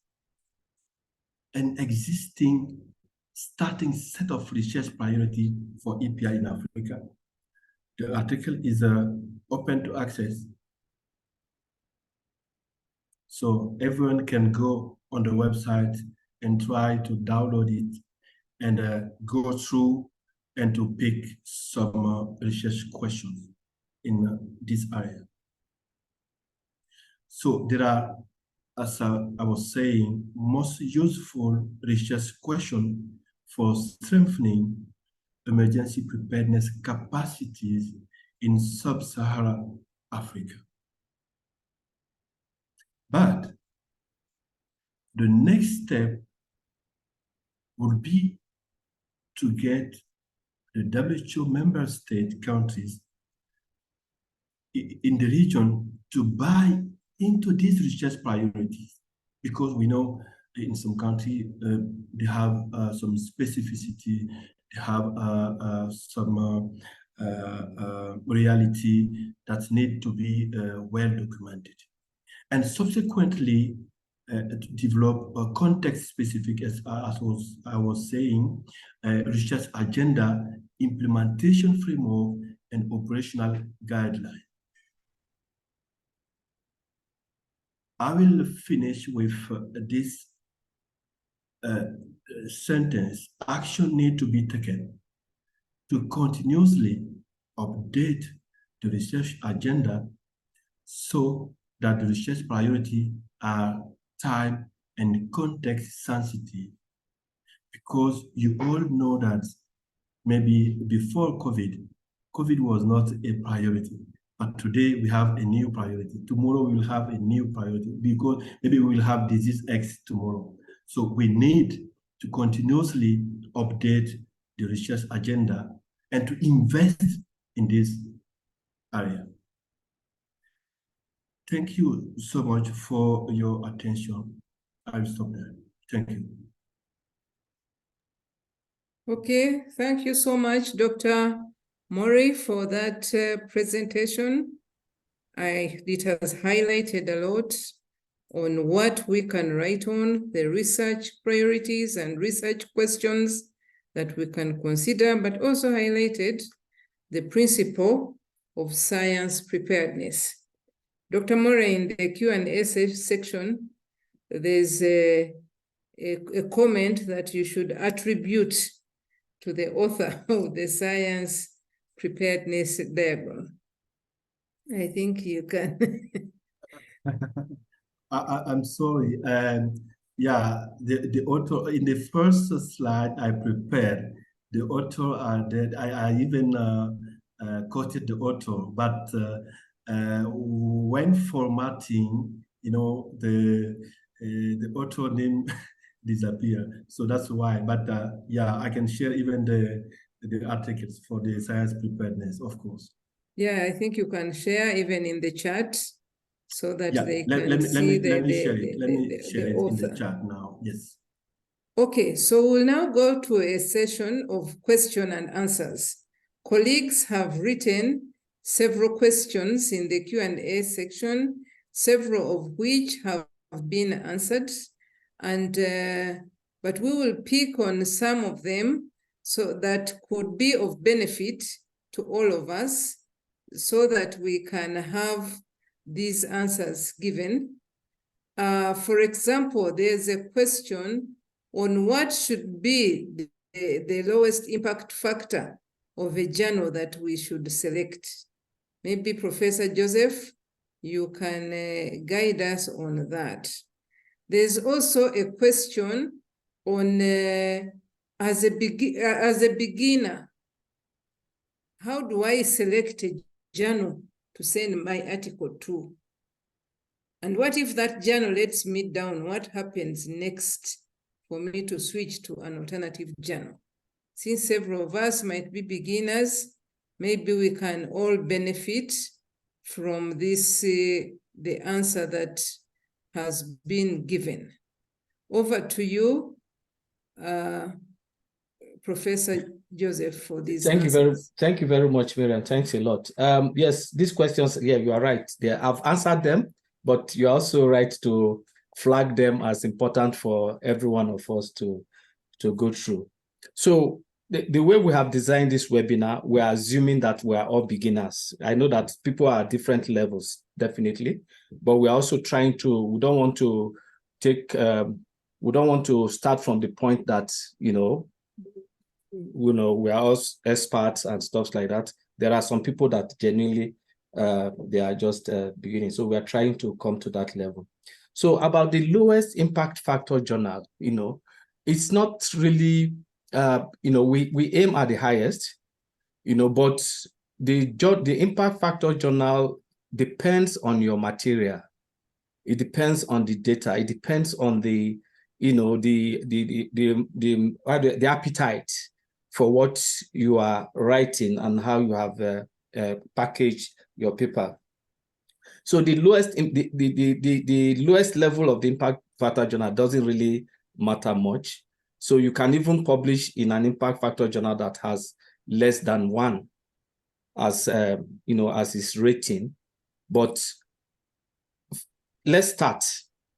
an existing starting set of research priority for EPI in Africa. The article is open to access. So everyone can go on the website and try to download it and go through and to pick some research questions in this area. So there are, as I was saying, most useful research questions for strengthening emergency preparedness capacities in sub-Saharan Africa. But the next step would be to get the WHO member state countries in the region to buy into these research priorities, because we know in some countries they have some specificity, they have some reality that need to be well documented, and subsequently to develop a context-specific, as I was saying, research agenda, implementation framework, and operational guidelines. I will finish with this sentence: action need to be taken to continuously update the research agenda so that the research priorities are time and context sensitive. Because you all know that maybe before COVID was not a priority. But today we have a new priority. Tomorrow we will have a new priority, because maybe we will have disease X tomorrow. So we need to continuously update the research agenda and to invest in this area. Thank you so much for your attention. I'll stop there. Thank you. Okay, thank you so much, Dr. Murray, for that presentation. It has highlighted a lot on what we can write on, the research priorities and research questions that we can consider, but also highlighted the principle of science preparedness. Dr. Murray, in the Q&A section, there's a comment that you should attribute to the author of the science preparedness diagram. I think you can. I'm sorry. Yeah, the author, in the first slide I prepared, the author, I even quoted the author, but when formatting, you know, the author name disappear. So that's why. But yeah, I can share even the articles for the science preparedness, of course. Yeah, I think you can share even in the chat so that they let can see me the share it. Let me share it author in the chat now. Yes. Okay, so we'll now go to a session of question and answers. Colleagues have written several questions in the Q&A section, several of which have been answered, and but we will pick on some of them so that could be of benefit to all of us, so that we can have these answers given. For example, there's a question on what should be the lowest impact factor of a journal that we should select. Maybe Professor Joseph, you can guide us on that. There's also a question on, as a beginner, how do I select a journal to send my article to? And what if that journal lets me down? What happens next for me to switch to an alternative journal? Since several of us might be beginners, maybe we can all benefit from this, the answer that has been given. Over to you, Professor Joseph for these Thank answers. you very much, Miriam. Thanks a lot. Yes, these questions, yeah, you are right. I've answered them, but you're also right to flag them as important for every one of us to go through. So the way we have designed this webinar, we're assuming that we're all beginners. I know that people are at different levels, definitely, but we're also trying to, we don't want to start from the point that, we are all experts and stuff like that. There are some people that genuinely, they are just beginning. So we are trying to come to that level. So about the lowest impact factor journal, it's not really, we aim at the highest, but the impact factor journal depends on your material. It depends on the data. It depends on the appetite for what you are writing and how you have packaged your paper. So the lowest level of the impact factor journal doesn't really matter much. So you can even publish in an impact factor journal that has less than 1 as as its rating. But let's start.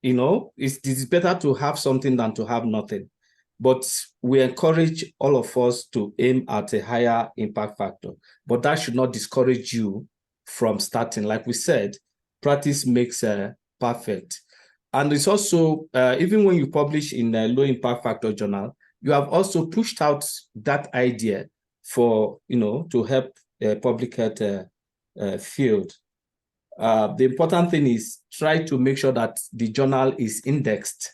It's better to have something than to have nothing. But we encourage all of us to aim at a higher impact factor. But that should not discourage you from starting. Like we said, practice makes perfect. And it's also, even when you publish in a low impact factor journal, you have also pushed out that idea for, to help public health field. The important thing is try to make sure that the journal is indexed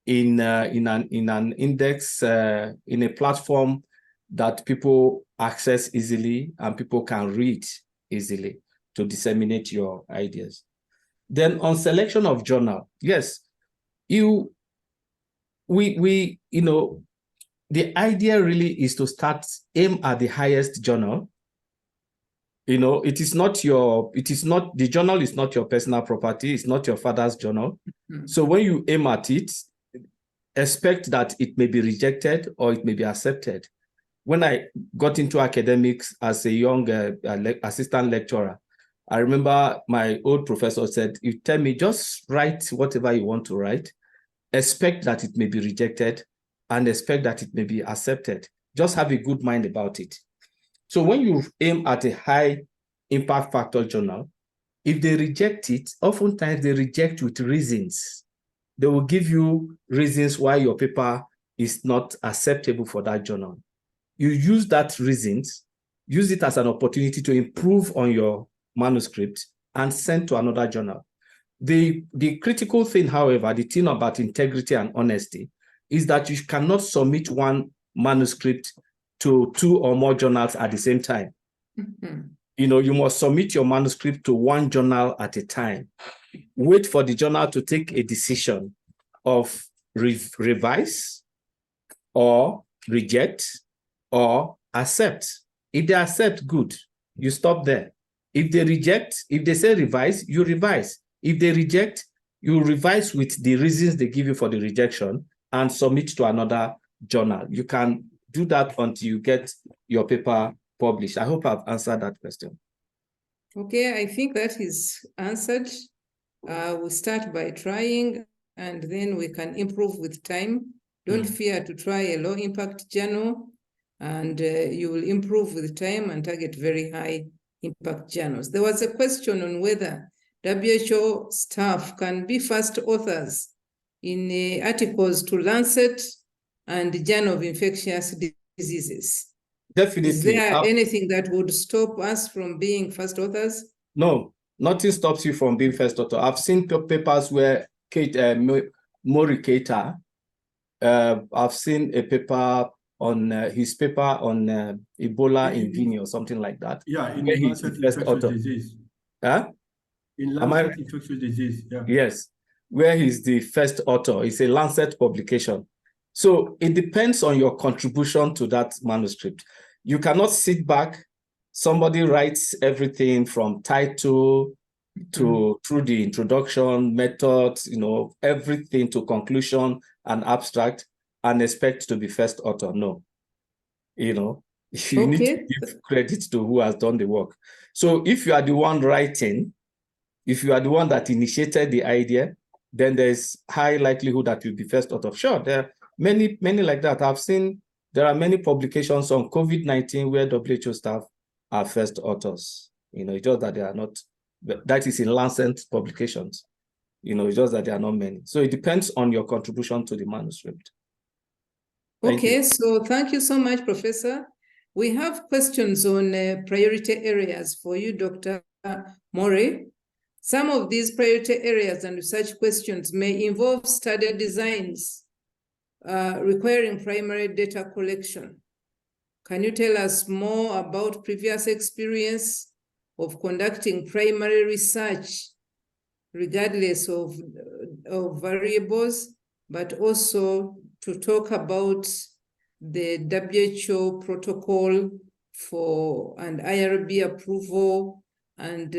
in an index, in a platform that people access easily and people can read easily to disseminate your ideas. Then on selection of journal, yes, the idea really is to aim at the highest journal. The journal is not your personal property. It's not your father's journal. Mm-hmm. So when you aim at it, expect that it may be rejected or it may be accepted. When I got into academics as a young assistant lecturer, I remember my old professor said, you tell me, just write whatever you want to write, expect that it may be rejected and expect that it may be accepted. Just have a good mind about it. So when you aim at a high impact factor journal, if they reject it, oftentimes they reject with reasons. They will give you reasons why your paper is not acceptable for that journal. You use that reasons, use it as an opportunity to improve on your manuscript and send to another journal. The critical thing, however, the thing about integrity and honesty is that you cannot submit one manuscript to 2 or more journals at the same time. Mm-hmm. You must submit your manuscript to one journal at a time. Wait for the journal to take a decision of revise or reject or accept. If they accept, good, you stop there. If they reject, if they say revise, you revise. If they reject, you revise with the reasons they give you for the rejection and submit to another journal. You can do that until you get your paper published. I hope I've answered that question. Okay, I think that is answered. We'll start by trying and then we can improve with time. Don't fear to try a low impact journal and you will improve with time and target very high impact journals. There was a question on whether WHO staff can be first authors in articles to Lancet and the Journal of Infectious Diseases. Definitely. Is there anything that would stop us from being first authors? No, nothing stops you from being first author. I've seen papers where Maury Keita, I've seen a paper on his paper on Ebola in Guinea or something like that. Yeah, in Lancet Infectious Disease. Huh? In Lancet Infectious Disease, yeah. Yes, where he's the first author. It's a Lancet publication. So it depends on your contribution to that manuscript. You cannot sit back. Somebody writes everything from title to through the introduction, methods, everything to conclusion and abstract and expect to be first author. No. you know, you need to give credit to who has done the work. So if you are the one writing, if you are the one that initiated the idea, then there's high likelihood that you'll be first author. Sure, there are many like that. I've seen there are many publications on COVID-19 where WHO staff are first authors. You know, it's just that they are not, that is in Lancet publications. You know, it's just that there are not many. So it depends on your contribution to the manuscript. Okay, so thank you so much, Professor. We have questions on priority areas for you, Dr. Morey. Some of these priority areas and research questions may involve study designs requiring primary data collection. Can you tell us more about previous experience of conducting primary research, regardless of variables, but also to talk about the WHO protocol for and IRB approval and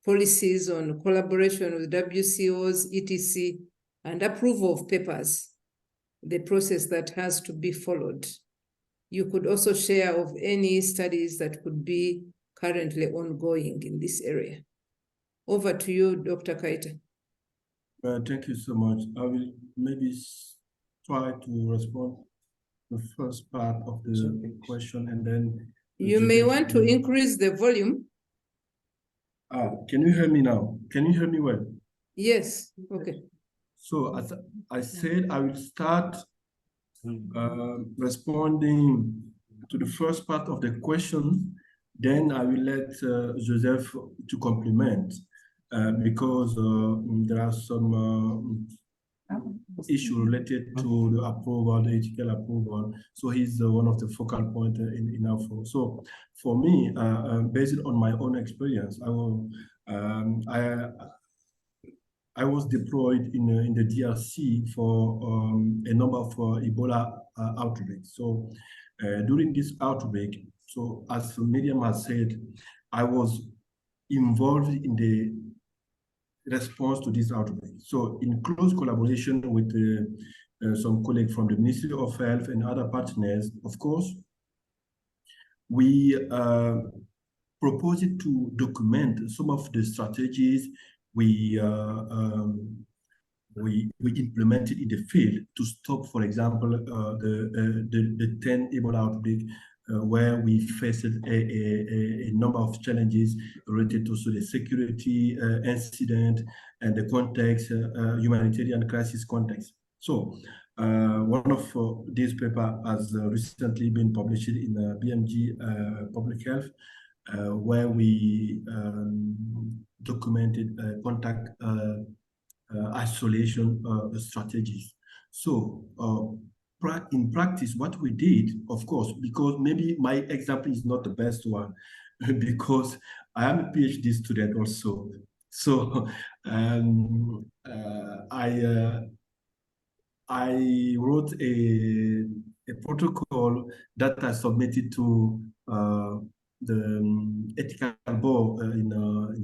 policies on collaboration with WCOs, etc., and approval of papers, the process that has to be followed. You could also share of any studies that could be currently ongoing in this area. Over to you, Dr. Kaita. Thank you so much. I will maybe try to respond to the first part of the question, and then you may want to increase the volume. Can you hear me now? Can you hear me well? Yes, okay. So as I said, I will start responding to the first part of the question, then I will let Joseph to complement because there are some issue related to the approval, the ethical approval. So he's one of the focal points in AFRO. So for me, based on my own experience, I was deployed in the DRC for a number of Ebola outbreaks. So during this outbreak, so as Miriam has said, I was involved in the response to this outbreak. So in close collaboration with some colleagues from the Ministry of Health and other partners, of course, we proposed to document some of the strategies we implemented in the field to stop, for example, the 10 Ebola outbreak, where we faced a number of challenges related to the security incident and the context, humanitarian crisis context. So one of these papers has recently been published in BMG Public Health, where we documented contact isolation strategies. So in practice, what we did, of course, because maybe my example is not the best one, because I am a PhD student also. So I wrote a protocol that I submitted to the ethical board in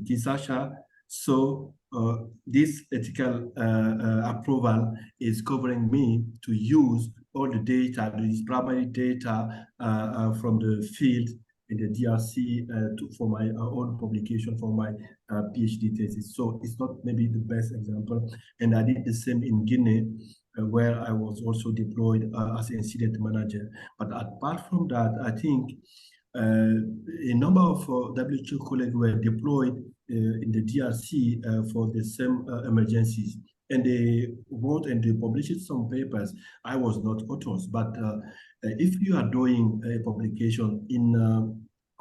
Kinshasa. So this ethical approval is covering me to use all the data, this primary data from the field in the DRC for my own publication for my PhD thesis. So it's not maybe the best example. And I did the same in Guinea, where I was also deployed as an incident manager. But apart from that, I think a number of WHO colleagues were deployed in the DRC for the same emergencies. And they wrote and they published some papers. I was not authors, but if you are doing a publication in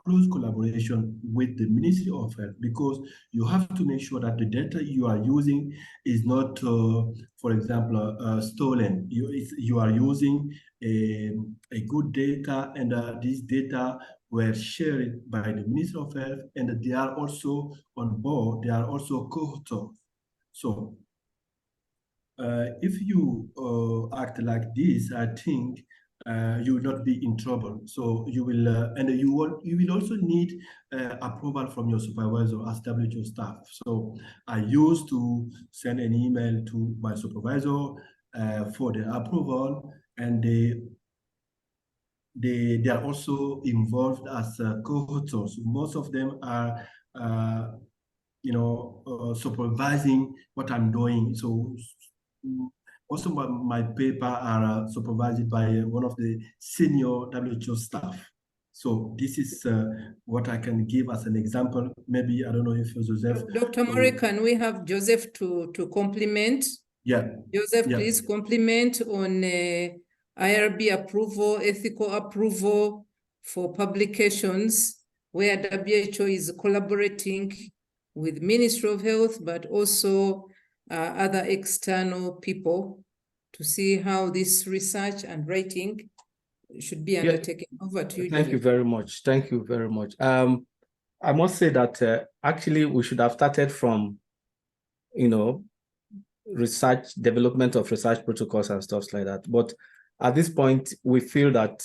close collaboration with the Ministry of Health, because you have to make sure that the data you are using is not, for example, stolen. You are using a good data, and these data were shared by the Ministry of Health, and they are also on board. They are also co-authors. So if you act like this, I think you will not be in trouble. So you will, and you will also need approval from your supervisor as WHO staff. So I used to send an email to my supervisor for the approval, and they are also involved as co-authors. Most of them are, supervising what I'm doing. So most of my paper are supervised by one of the senior WHO staff. So this is what I can give as an example. Maybe, I don't know if Joseph. Dr. Murray, can we have Joseph to complement? Yeah. Joseph, Yeah. please complement on IRB approval, ethical approval for publications where WHO is collaborating with Ministry of Health, but also other external people to see how this research and writing should be undertaken. Over to you, Thank Joseph. you very much. Thank you very much. I must say that actually we should have started from, research, development of research protocols and stuff like that. But at this point, we feel that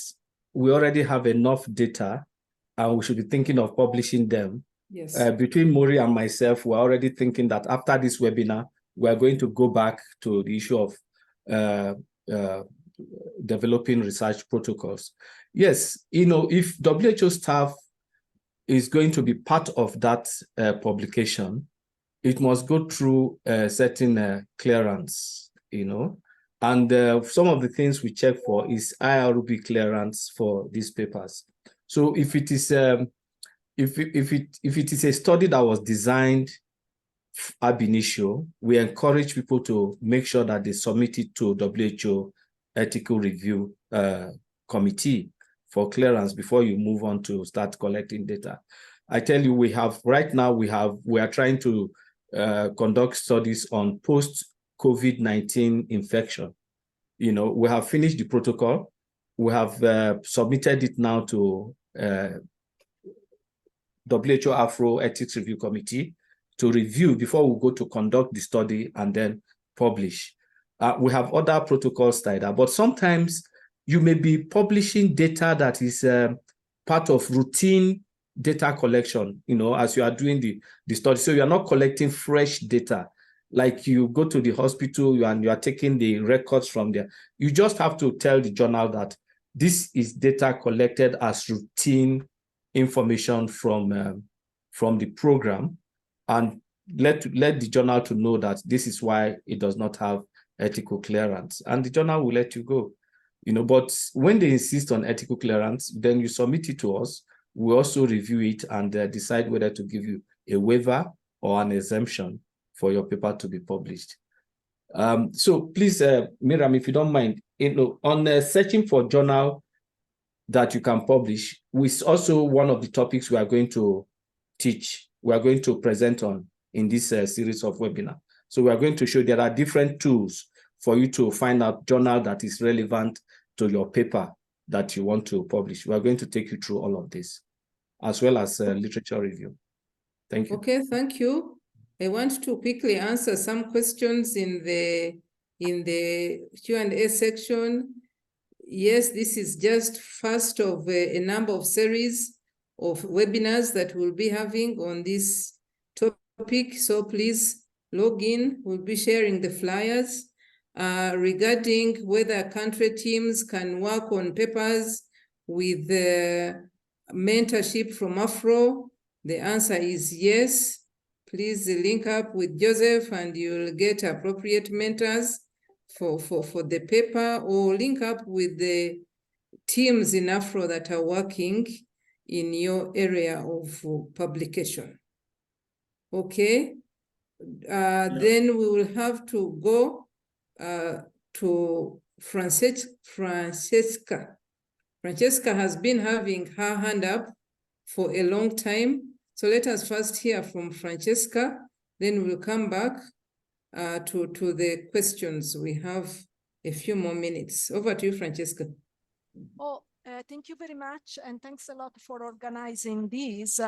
we already have enough data and we should be thinking of publishing them. Yes. Between Murray and myself, we're already thinking that after this webinar, we're going to go back to the issue of developing research protocols. Yes, if WHO staff is going to be part of that publication, it must go through a certain clearance, and some of the things we check for is IRB clearance for these papers. So if it is if it is a study that was designed ab initio, we encourage people to make sure that they submit it to WHO ethical review committee for clearance before you move on to start collecting data. I tell you, we are trying to conduct studies on post-COVID-19 infection. We have finished the protocol. We have submitted it now to WHO Afro Ethics Review Committee to review before we go to conduct the study and then publish. We have other protocols tied up, but sometimes you may be publishing data that is part of routine data collection, as you are doing the study. So you are not collecting fresh data. Like you go to the hospital and you are taking the records from there. You just have to tell the journal that this is data collected as routine information from the program, and let the journal to know that this is why it does not have ethical clearance, and the journal will let you go. But when they insist on ethical clearance, then you submit it to us. We also review it and decide whether to give you a waiver or an exemption for your paper to be published. So please, Miriam, if you don't mind, on searching for journal that you can publish, is also one of the topics we are going to teach. We are going to present on in this series of webinar. So we are going to show there are different tools for you to find out journal that is relevant to your paper that you want to publish. We are going to take you through all of this, as well as literature review. Thank you. Okay, thank you. I want to quickly answer some questions in the Q&A section. Yes, this is just first of a number of series of webinars that we'll be having on this topic. So please log in. We'll be sharing the flyers regarding whether country teams can work on papers with mentorship from Afro. The answer is yes. Please link up with Joseph and you'll get appropriate mentors for the paper, or link up with the teams in Afro that are working in your area of publication. Okay. Then we will have to go to Francesca. Francesca has been having her hand up for a long time. So let us first hear from Francesca, then we'll come back to the questions. We have a few more minutes. Over to you, Francesca. Thank you very much, and thanks a lot for organizing this.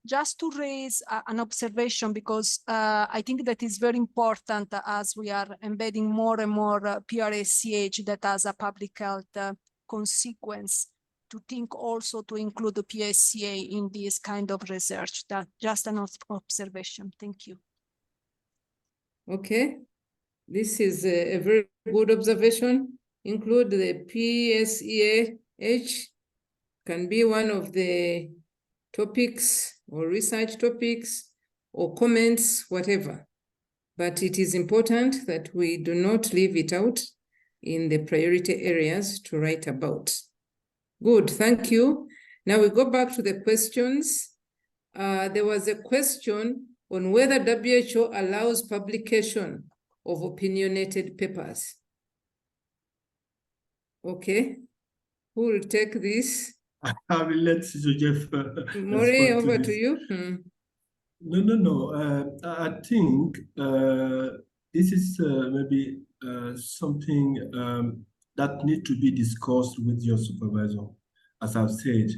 Just to raise an observation, because I think that is very important as we are embedding more and more PRSCH that has a public health consequence, to think also to include the PSCA in this kind of research. That just an observation. Thank you. Okay, this is a very good observation. Include the PSEA can be one of the topics or research topics or comments, whatever. But it is important that we do not leave it out in the priority areas to write about. Good, thank you. Now we go back to the questions. There was a question on whether WHO allows publication of opinionated papers. Okay, who will take this? I will let Jeff Maury, over to you. No. I think this is maybe something that needs to be discussed with your supervisor. As I've said,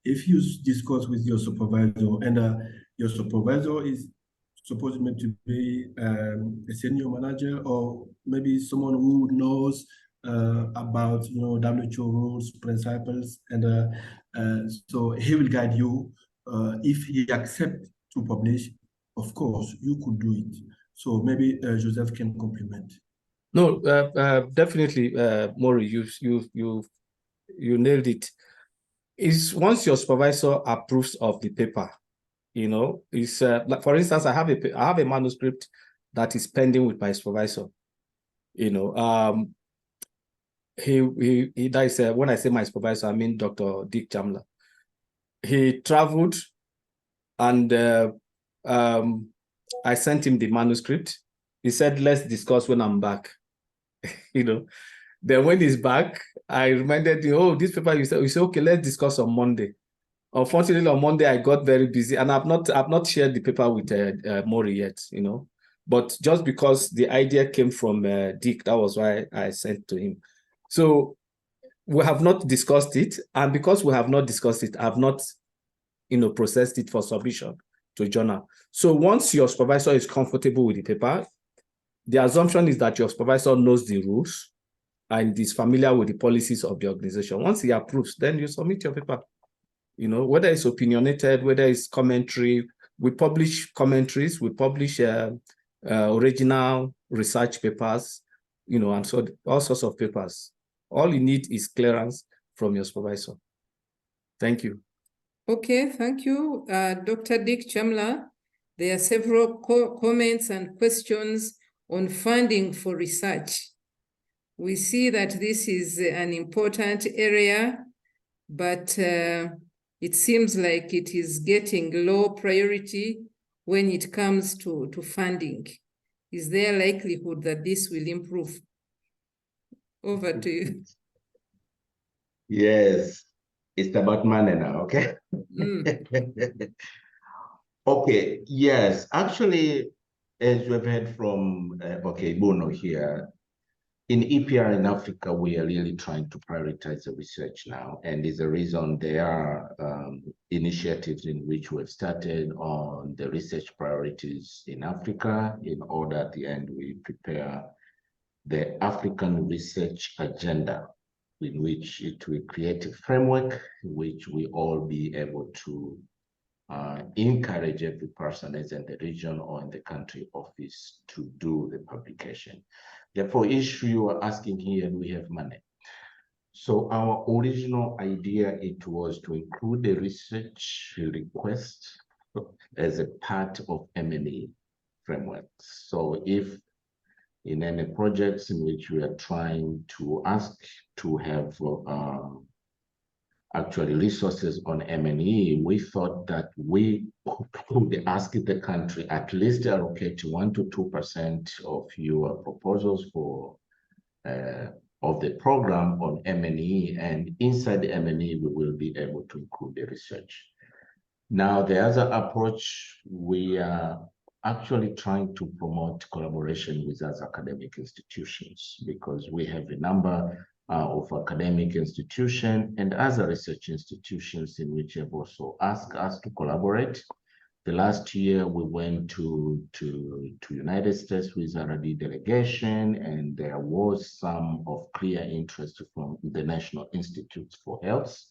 if you discuss with your supervisor and your supervisor is supposed to be a senior manager or maybe someone who knows about WHO rules, principles, and so he will guide you. If he accepts to publish, of course, you could do it. So maybe Joseph can complement. No, definitely, Maury, you nailed it. Is once your supervisor approves of the paper, is like, for instance, I have a manuscript that is pending with my supervisor. That is when I say my supervisor, I mean Dr. Dick Chamler. He traveled, and I sent him the manuscript. He said, "Let's discuss when I'm back." Then when he's back, I reminded him, "Oh, this paper you said okay, let's discuss on Monday." Unfortunately, on Monday I got very busy, and I've not shared the paper with Maury yet. But just because the idea came from Dick, that was why I sent to him. So we have not discussed it, and because we have not discussed it, I've not, processed it for submission to a journal. So once your supervisor is comfortable with the paper, the assumption is that your supervisor knows the rules and is familiar with the policies of the organization. Once he approves, then you submit your paper. Whether it's opinionated, whether it's commentary, we publish commentaries, we publish original research papers, and so all sorts of papers. All you need is clearance from your supervisor. Thank you. Okay, thank you, Dr. Dick Chamler. There are several comments and questions on funding for research. We see that this is an important area, but it seems like it is getting low priority when it comes to funding. Is there a likelihood that this will improve? Over to you. Yes, it's about money now, okay? Okay, yes, actually, as we've heard from Bono here, in EPR in Africa, we are really trying to prioritize the research now, and is a reason there are initiatives in which we've started on the research priorities in Africa in order at the end we prepare the African research agenda, in which it will create a framework in which we all be able to encourage every person as in the region or in the country office to do the publication. Therefore, issue you are asking here, and we have money. So our original idea, it was to include the research request as a part of M&E framework. So if in any projects in which we are trying to ask to have actually resources on M&E, we thought that we could ask the country at least allocate 1% to 2% of your proposals for of the program on M&E, and inside the M&E we will be able to include the research. Now the other approach, we are actually trying to promote collaboration with other academic institutions, because we have a number of academic institutions and other research institutions in which have also asked us to collaborate. The last year we went to United States with RD delegation, and there was some of clear interest from the National Institutes for Health,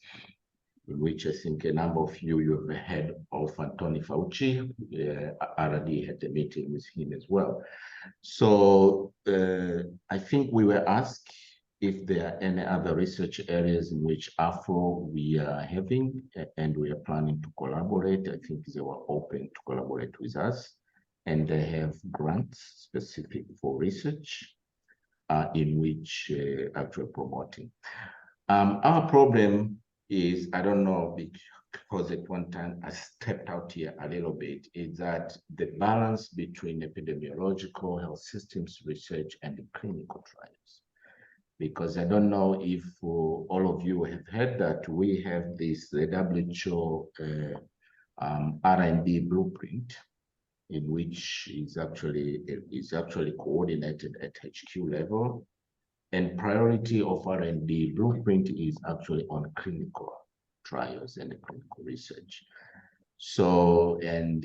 in which I think a number of you have heard of Anthony Fauci. RD had a meeting with him as well. So I think we were asked if there are any other research areas in which Afro we are having and we are planning to collaborate. I think they were open to collaborate with us, and they have grants specific for research in which actually promoting. Our problem is, I don't know, because at one time I stepped out here a little bit, is that the balance between epidemiological health systems research and the clinical trials. Because I don't know if all of you have heard that we have this WHO R&D blueprint, in which is actually coordinated at HQ level, and priority of R&D blueprint is actually on clinical trials and clinical research. So, and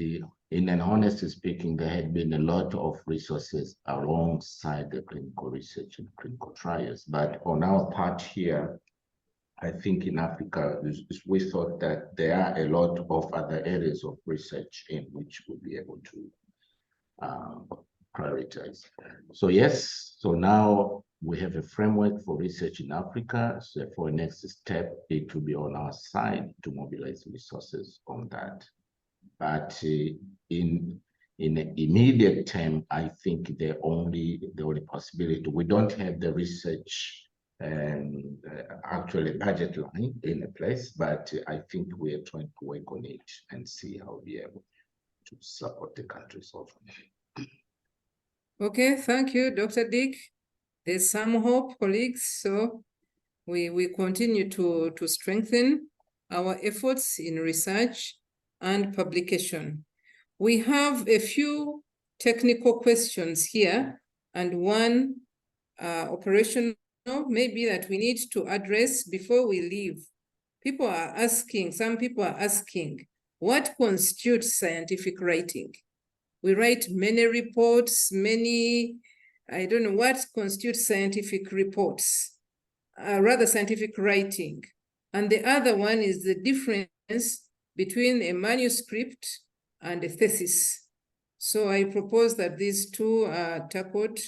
in an honesty speaking, there had been a lot of resources alongside the clinical research and clinical trials. But on our part here, I think in Africa, we thought that there are a lot of other areas of research in which we'll be able to prioritize. So yes, so now we have a framework for research in Africa. So for next step, it will be on our side to mobilize resources on that. But in the immediate term, I think the only possibility, we don't have the research actually budget line in a place, but I think we are trying to work on it and see how we'll be able to support the countries also. Okay, thank you, Dr. Dick. There's some hope, colleagues. So we continue to strengthen our efforts in research and publication. We have a few technical questions here and one operational maybe that we need to address before we leave. Some people are asking, what constitutes scientific writing? We write many reports, I don't know what constitutes scientific reports, rather scientific writing. And the other one is the difference between a manuscript and a thesis. So I propose that these two are tackled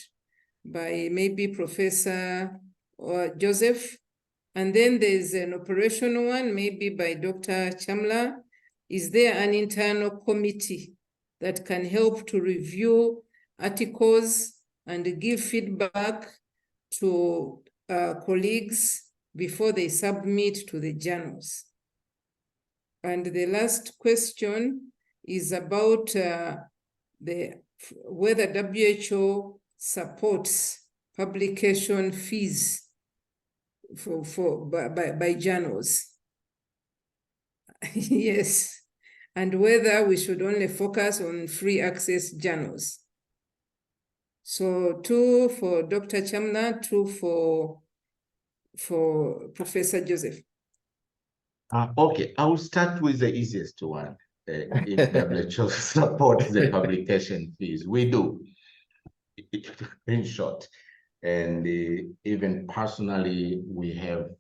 by maybe Professor Joseph. And then there's an operational one, maybe by Dr. Chamla. Is there an internal committee that can help to review articles and give feedback to colleagues before they submit to the journals? And the last question is about whether WHO supports publication fees by journals. Yes. And whether we should only focus on free access journals. So 2 for Dr. Chamla, 2 for Professor Joseph. Okay, I will start with the easiest one. If WHO supports the publication fees, we do, in short. And even personally, we have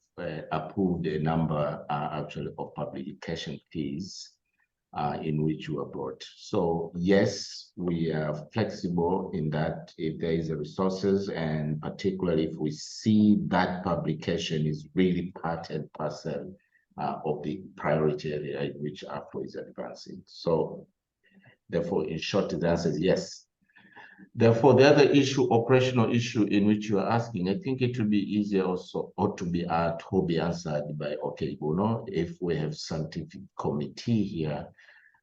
approved a number actually of publication fees in which we are brought. So yes, we are flexible in that if there is a resources, and particularly if we see that publication is really part and parcel of the priority area in which Afro is advancing. So therefore, in short, the answer is yes. Therefore, the other issue, operational issue in which you are asking, I think it will be easier also, or to be answered by Okeibuno. If we have scientific committee here,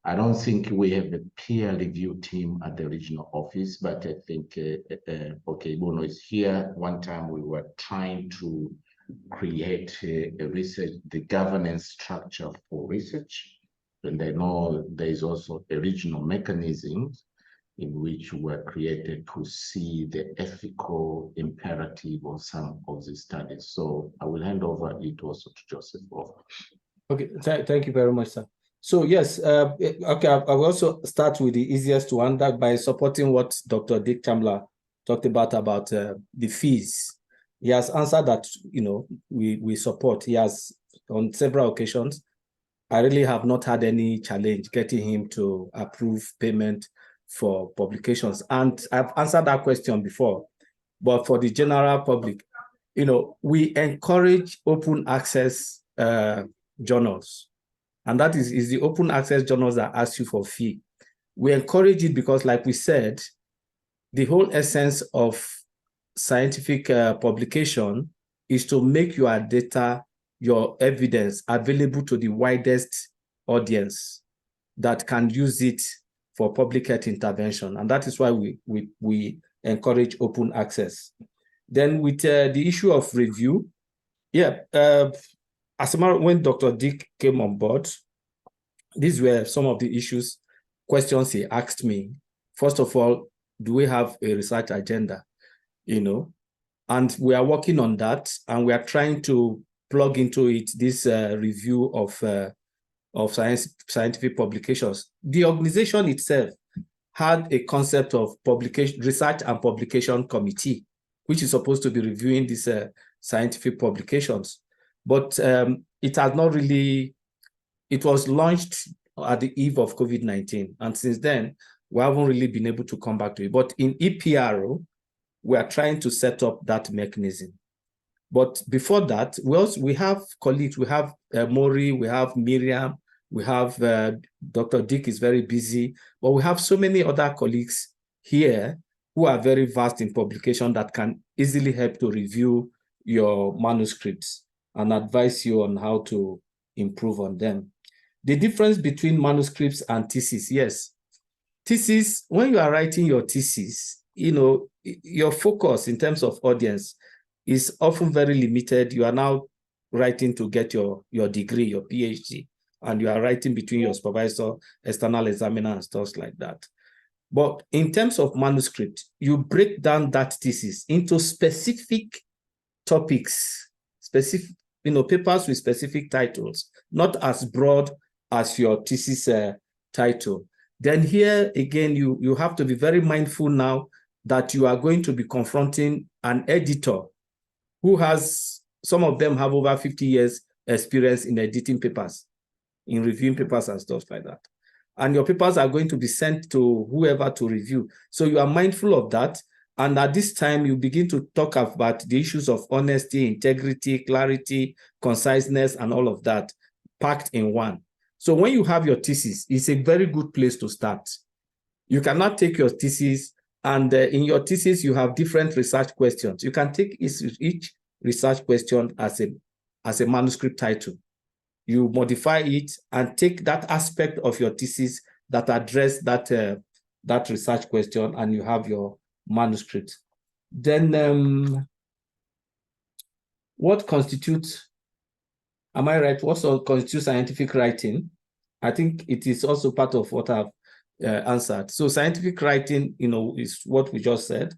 I don't think we have a peer review team at the regional office, but I think Okeibuno is here. One time we were trying to create a research, the governance structure for research. And I know there is also a regional mechanism in which were created to see the ethical imperative of some of the studies. So I will hand over it also to Joseph. Okay, thank you very much, sir. So yes, okay, I will also start with the easiest one, that by supporting what Dr. Dick Chamla talked about the fees. He has answered that, you know, we support. He has, on several occasions, I really have not had any challenge getting him to approve payment for publications. And I've answered that question before, but for the general public, we encourage open access journals. And that is the open access journals that ask you for fee. We encourage it because, like we said, the whole essence of scientific publication is to make your data, your evidence available to the widest audience that can use it for public health intervention. And that is why we encourage open access. Then with the issue of review, as a matter, when Dr. Dick came on board, these were some of the questions he asked me. First of all, do we have a research agenda? And we are working on that, and we are trying to plug into it this review of scientific publications. The organization itself had a concept of research and publication committee, which is supposed to be reviewing these scientific publications. But it has not really, it was launched at the eve of COVID-19. And since then, we haven't really been able to come back to it. But in EPRO, we are trying to set up that mechanism. But before that, we have colleagues, we have Maury, we have Miriam, we have Dr. Dick is very busy, but we have so many other colleagues here who are very vast in publication that can easily help to review your manuscripts and advise you on how to improve on them. The difference between manuscripts and thesis, yes. Thesis, when you are writing your thesis, your focus in terms of audience is often very limited. You are now writing to get your degree, your PhD, and you are writing between your supervisor, external examiner, and stuff like that. But in terms of manuscript, you break down that thesis into specific topics, specific, papers with specific titles, not as broad as your thesis title. Then here again, you have to be very mindful now that you are going to be confronting an editor who has, some of them have over 50 years experience in editing papers, in reviewing papers and stuff like that. And your papers are going to be sent to whoever to review. So you are mindful of that. And at this time, you begin to talk about the issues of honesty, integrity, clarity, conciseness, and all of that packed in one. So when you have your thesis, it's a very good place to start. You cannot take your thesis, and in your thesis, you have different research questions. You can take each research question as a manuscript title. You modify it and take that aspect of your thesis that address that research question, and you have your manuscript. Then what constitutes, am I right? What constitutes scientific writing? I think it is also part of what I've answered. So scientific writing, is what we just said.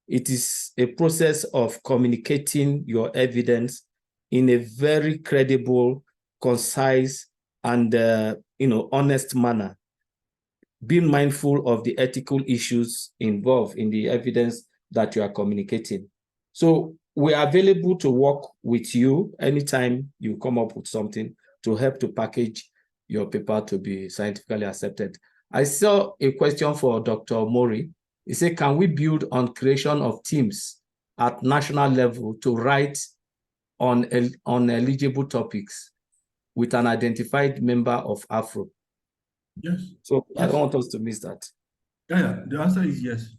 It is a process of communicating your evidence in a very credible, concise, and honest manner, being mindful of the ethical issues involved in the evidence that you are communicating. So we are available to work with you anytime you come up with something to help to package your paper to be scientifically accepted. I saw a question for Dr. Maury. He said, can we build on creation of teams at national level to write on eligible topics with an identified member of Afro? Yes. So yes. I don't want us to miss that. Yeah, the answer is yes.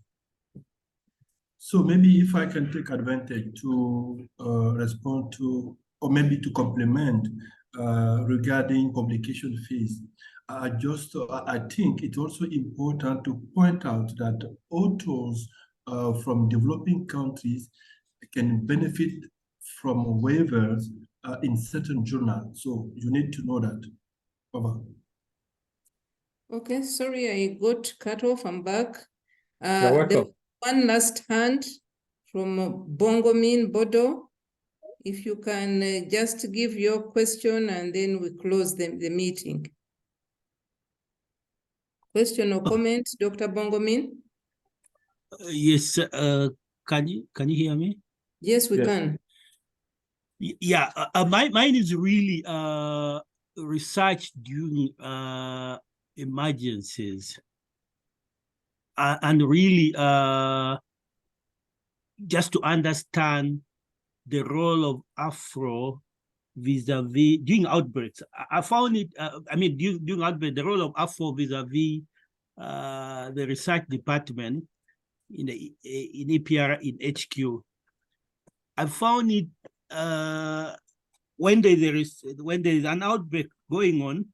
So maybe if I can take advantage to respond to, or maybe to complement regarding publication fees. I think it's also important to point out that authors from developing countries can benefit from waivers in certain journals. So you need to know that. Over. Okay, sorry, I got cut off. I'm back. You're welcome. One last hand from Bongomin Bodo. If you can just give your question and then we close the meeting. Question or comment, Dr. Bongomin? Yes, can you hear me? Yes, we can. Yeah, mine is really research during emergencies, and really just to understand the role of Afro vis-a-vis during outbreaks. I found it, during outbreaks, the role of Afro vis-a-vis the research department in APR in HQ. I found it when there is an outbreak going on,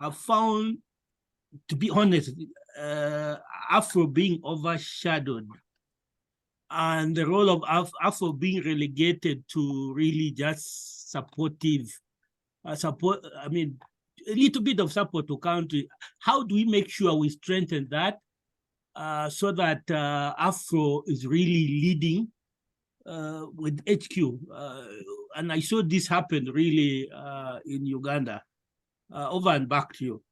I found, to be honest, Afro being overshadowed and the role of Afro being relegated to really just supportive, a little bit of support to country. How do we make sure we strengthen that so that Afro is really leading with HQ? And I saw this happen really in Uganda. Over and back to you.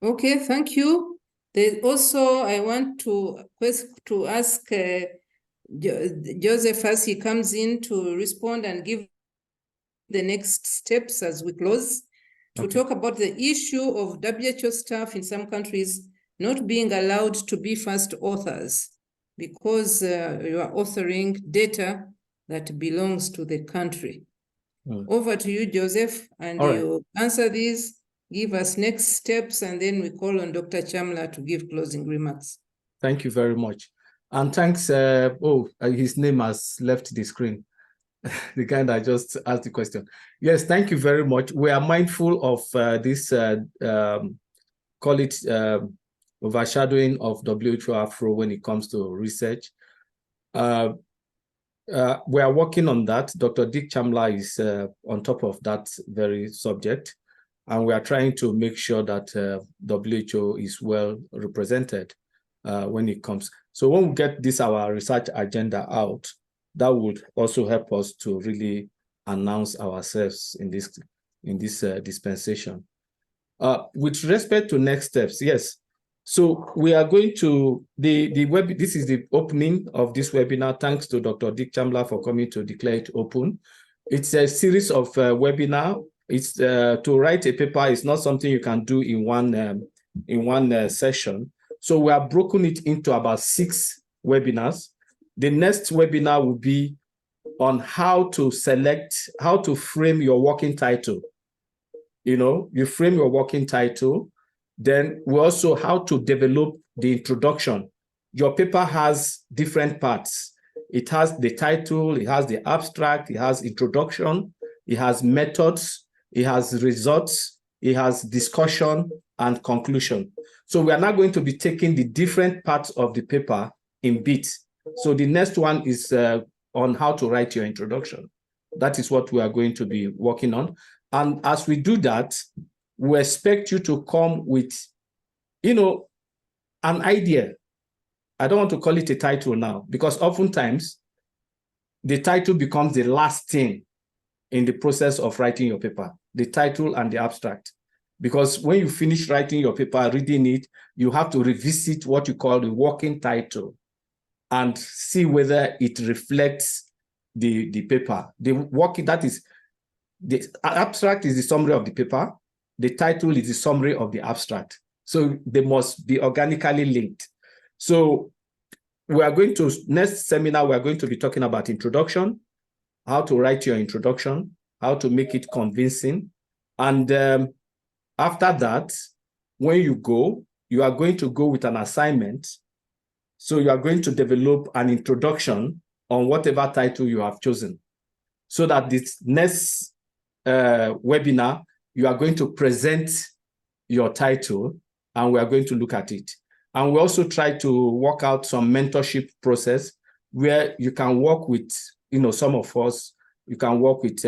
Okay, thank you. There's also, I want to ask Joseph as he comes in to respond and give the next steps as we close, to talk about the issue of WHO staff in some countries not being allowed to be first authors because you are authoring data that belongs to the country. Over to you, Joseph, and you answer these, give us next steps, and then we call on Dr. Chamla to give closing remarks. Thank you very much. And thanks, his name has left the screen. The guy that just asked the question. Yes, thank you very much. We are mindful of this, call it overshadowing of WHO Afro when it comes to research. We are working on that. Dr. Dick Chamla is on top of that very subject. And we are trying to make sure that WHO is well represented when it comes. So when we get this, our research agenda out, that would also help us to really announce ourselves in this dispensation. With respect to next steps, yes. So we are going to, this is the opening of this webinar. Thanks to Dr. Dick Chamla for coming to declare it open. It's a series of webinar. It's to write a paper is not something you can do in one session. So we have broken it into about 6 webinars. The next webinar will be on how to frame your working title. You frame your working title. Then we also how to develop the introduction. Your paper has different parts. It has the title, it has the abstract, it has introduction, it has methods, it has results, it has discussion and conclusion. So we are now going to be taking the different parts of the paper in bits. So the next one is on how to write your introduction. That is what we are going to be working on. And as we do that, we expect you to come with, an idea. I don't want to call it a title now, because oftentimes the title becomes the last thing in the process of writing your paper, the title and the abstract. Because when you finish writing your paper, reading it, you have to revisit what you call the working title and see whether it reflects the paper. The abstract is the summary of the paper. The title is the summary of the abstract. So they must be organically linked. So next seminar, we are going to be talking about introduction, how to write your introduction, how to make it convincing. And after that, when you are going to go with an assignment. So you are going to develop an introduction on whatever title you have chosen. So that this next webinar, you are going to present your title and we are going to look at it. And we also try to work out some mentorship process where you can work with, some of us, you can work with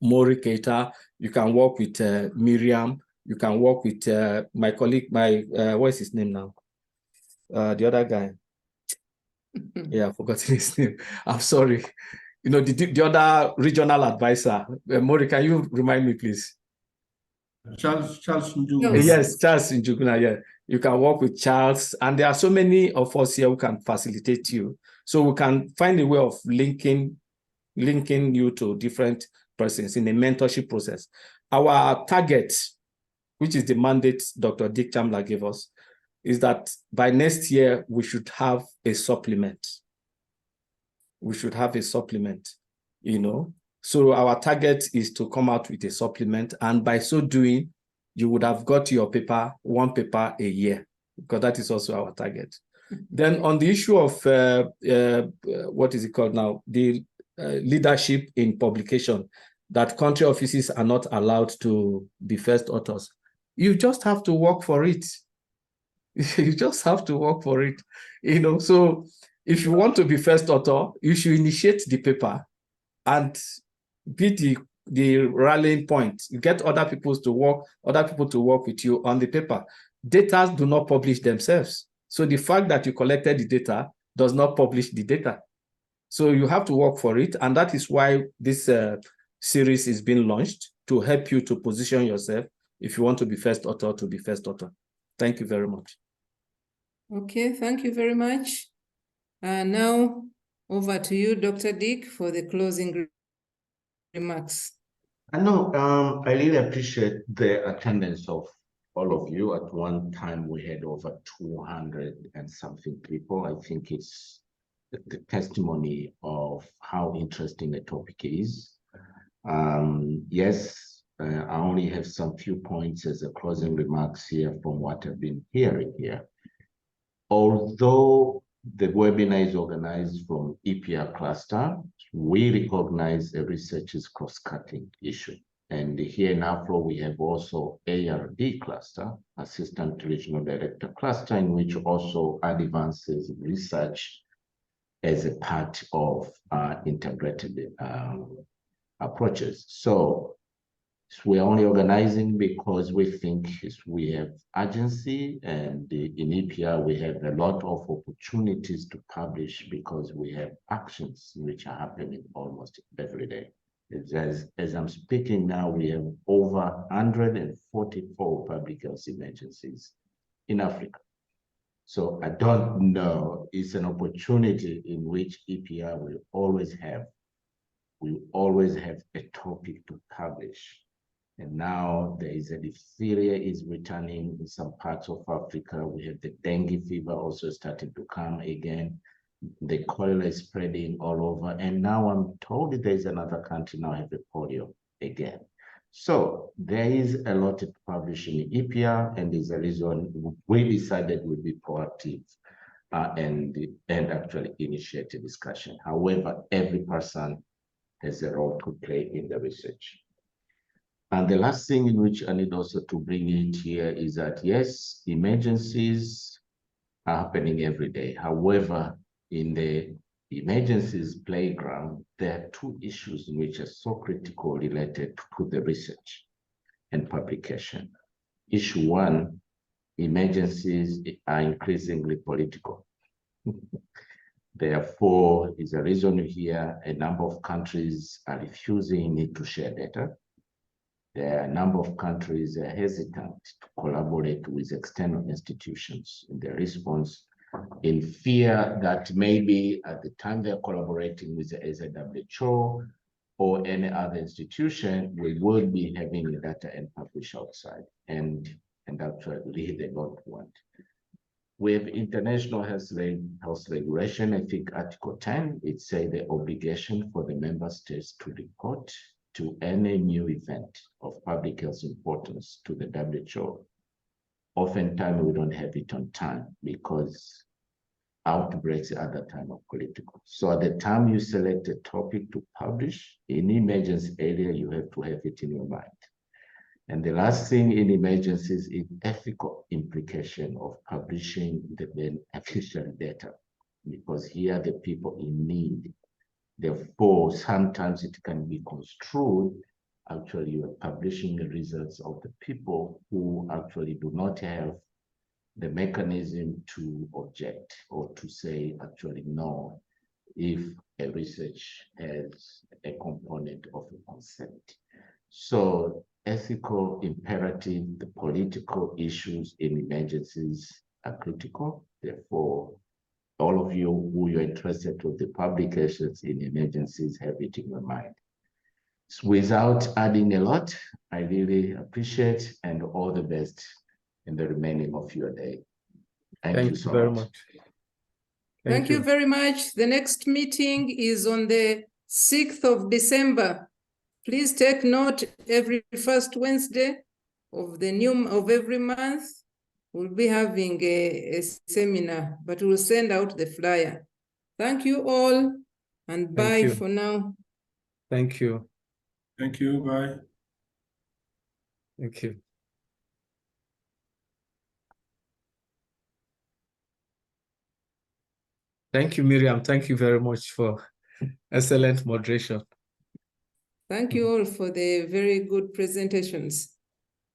Mori Keita, you can work with Miriam, you can work with my colleague, what is his name now? The other guy. Yeah, I've forgotten his name. I'm sorry. The other regional advisor. Mori, can you remind me, please? Charles Njuguna. Yes, Charles Njuguna, yeah. You can work with Charles, and there are so many of us here who can facilitate you. So we can find a way of linking you to different persons in the mentorship process. Our target, which is the mandate Dr. Dick Chamla gave us, is that by next year, we should have a supplement. we should have a supplement, So our target is to come out with a supplement, and by so doing, you would have got your paper, one paper a year, because that is also our target. Then on the issue of what is it called now? The leadership in publication, that country offices are not allowed to be first authors. You just have to work for it. You just have to work for it. So if you want to be first author, you should initiate the paper and be the rallying point. You get other people to work with you on the paper. Data do not publish themselves. So the fact that you collected the data does not publish the data. So you have to work for it. And that is why this series is being launched, to help you to position yourself if you want to be first author, to be first author. Thank you very much. Okay, thank you very much. Now over to you, Dr. Dick, for the closing remarks. I know, I really appreciate the attendance of all of you. At one time, we had over 200 and something people. I think it's the testimony of how interesting the topic is. Yes, I only have some few points as a closing remarks here from what I've been hearing here. Although the webinar is organized from EPR cluster, we recognize a research is cross-cutting issue. And here in Afro, we have also ARD cluster, Assistant Regional Director cluster, in which also advances research as a part of integrated approaches. So we're only organizing because we think we have urgency, and in EPR we have a lot of opportunities to publish because we have actions which are happening almost every day. As I'm speaking now, we have over 144 public health emergencies in Africa. So I don't know, it's an opportunity in which EPR will always have a topic to publish. And now there is a diphtheria is returning in some parts of Africa. We have the dengue fever also starting to come again. The cholera is spreading all over. And now I'm told there's another country now have the polio again. So there is a lot to publish in EPR, and there's a reason we decided we'd be proactive and actually initiate a discussion. However, every person has a role to play in the research. And the last thing in which I need also to bring it here is that, yes, emergencies are happening every day. However, in the emergencies playground, there are two issues which are so critical related to the research and publication. Issue one, emergencies are increasingly political. Therefore, is a reason here a number of countries are refusing to share data. There are a number of countries are hesitant to collaborate with external institutions in their response, in fear that maybe at the time they're collaborating with the WHO or any other institution, we will be having the data and publish outside, and actually they don't want. We have international health regulation. I think Article 10, it says the obligation for the member states to report to any new event of public health importance to the WHO. Oftentimes we don't have it on time because outbreaks at the time of political. So at the time you select a topic to publish in emergency area, you have to have it in your mind. And the last thing in emergencies is ethical implication of publishing the beneficial data, because here the people in need. Therefore, sometimes it can be construed, actually you are publishing the results of the people who actually do not have the mechanism to object or to say actually no, if a research has a component of a consent. So ethical imperative, the political issues in emergencies are critical. Therefore, all of you who are interested with the publications in emergencies have it in your mind. So without adding a lot, I really appreciate and all the best in the remaining of your day. Thank you so very much. Thank you very much. The next meeting is on the 6th of December. Please take note, every first Wednesday of every month, we'll be having a seminar, but we'll send out the flyer. Thank you all, and bye you. for now. Thank you. Thank you. Bye. Thank you. Thank you, Miriam. Thank you very much for excellent moderation. Thank you all for the very good presentations.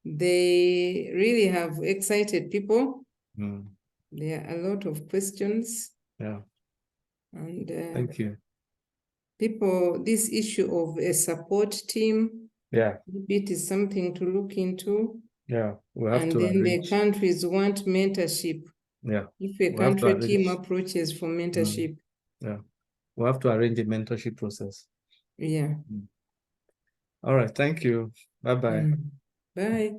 They really have excited people. Mm, There are a lot of questions. yeah. And Thank you. people, this issue of a support team, Yeah. maybe it is something to look into. Yeah. We have And to then arrange. the countries want mentorship. Yeah. If a We have to country team arrange. approaches for mentorship. Yeah. We have to arrange a mentorship process. Yeah. All right. Thank you. Bye-bye. Bye.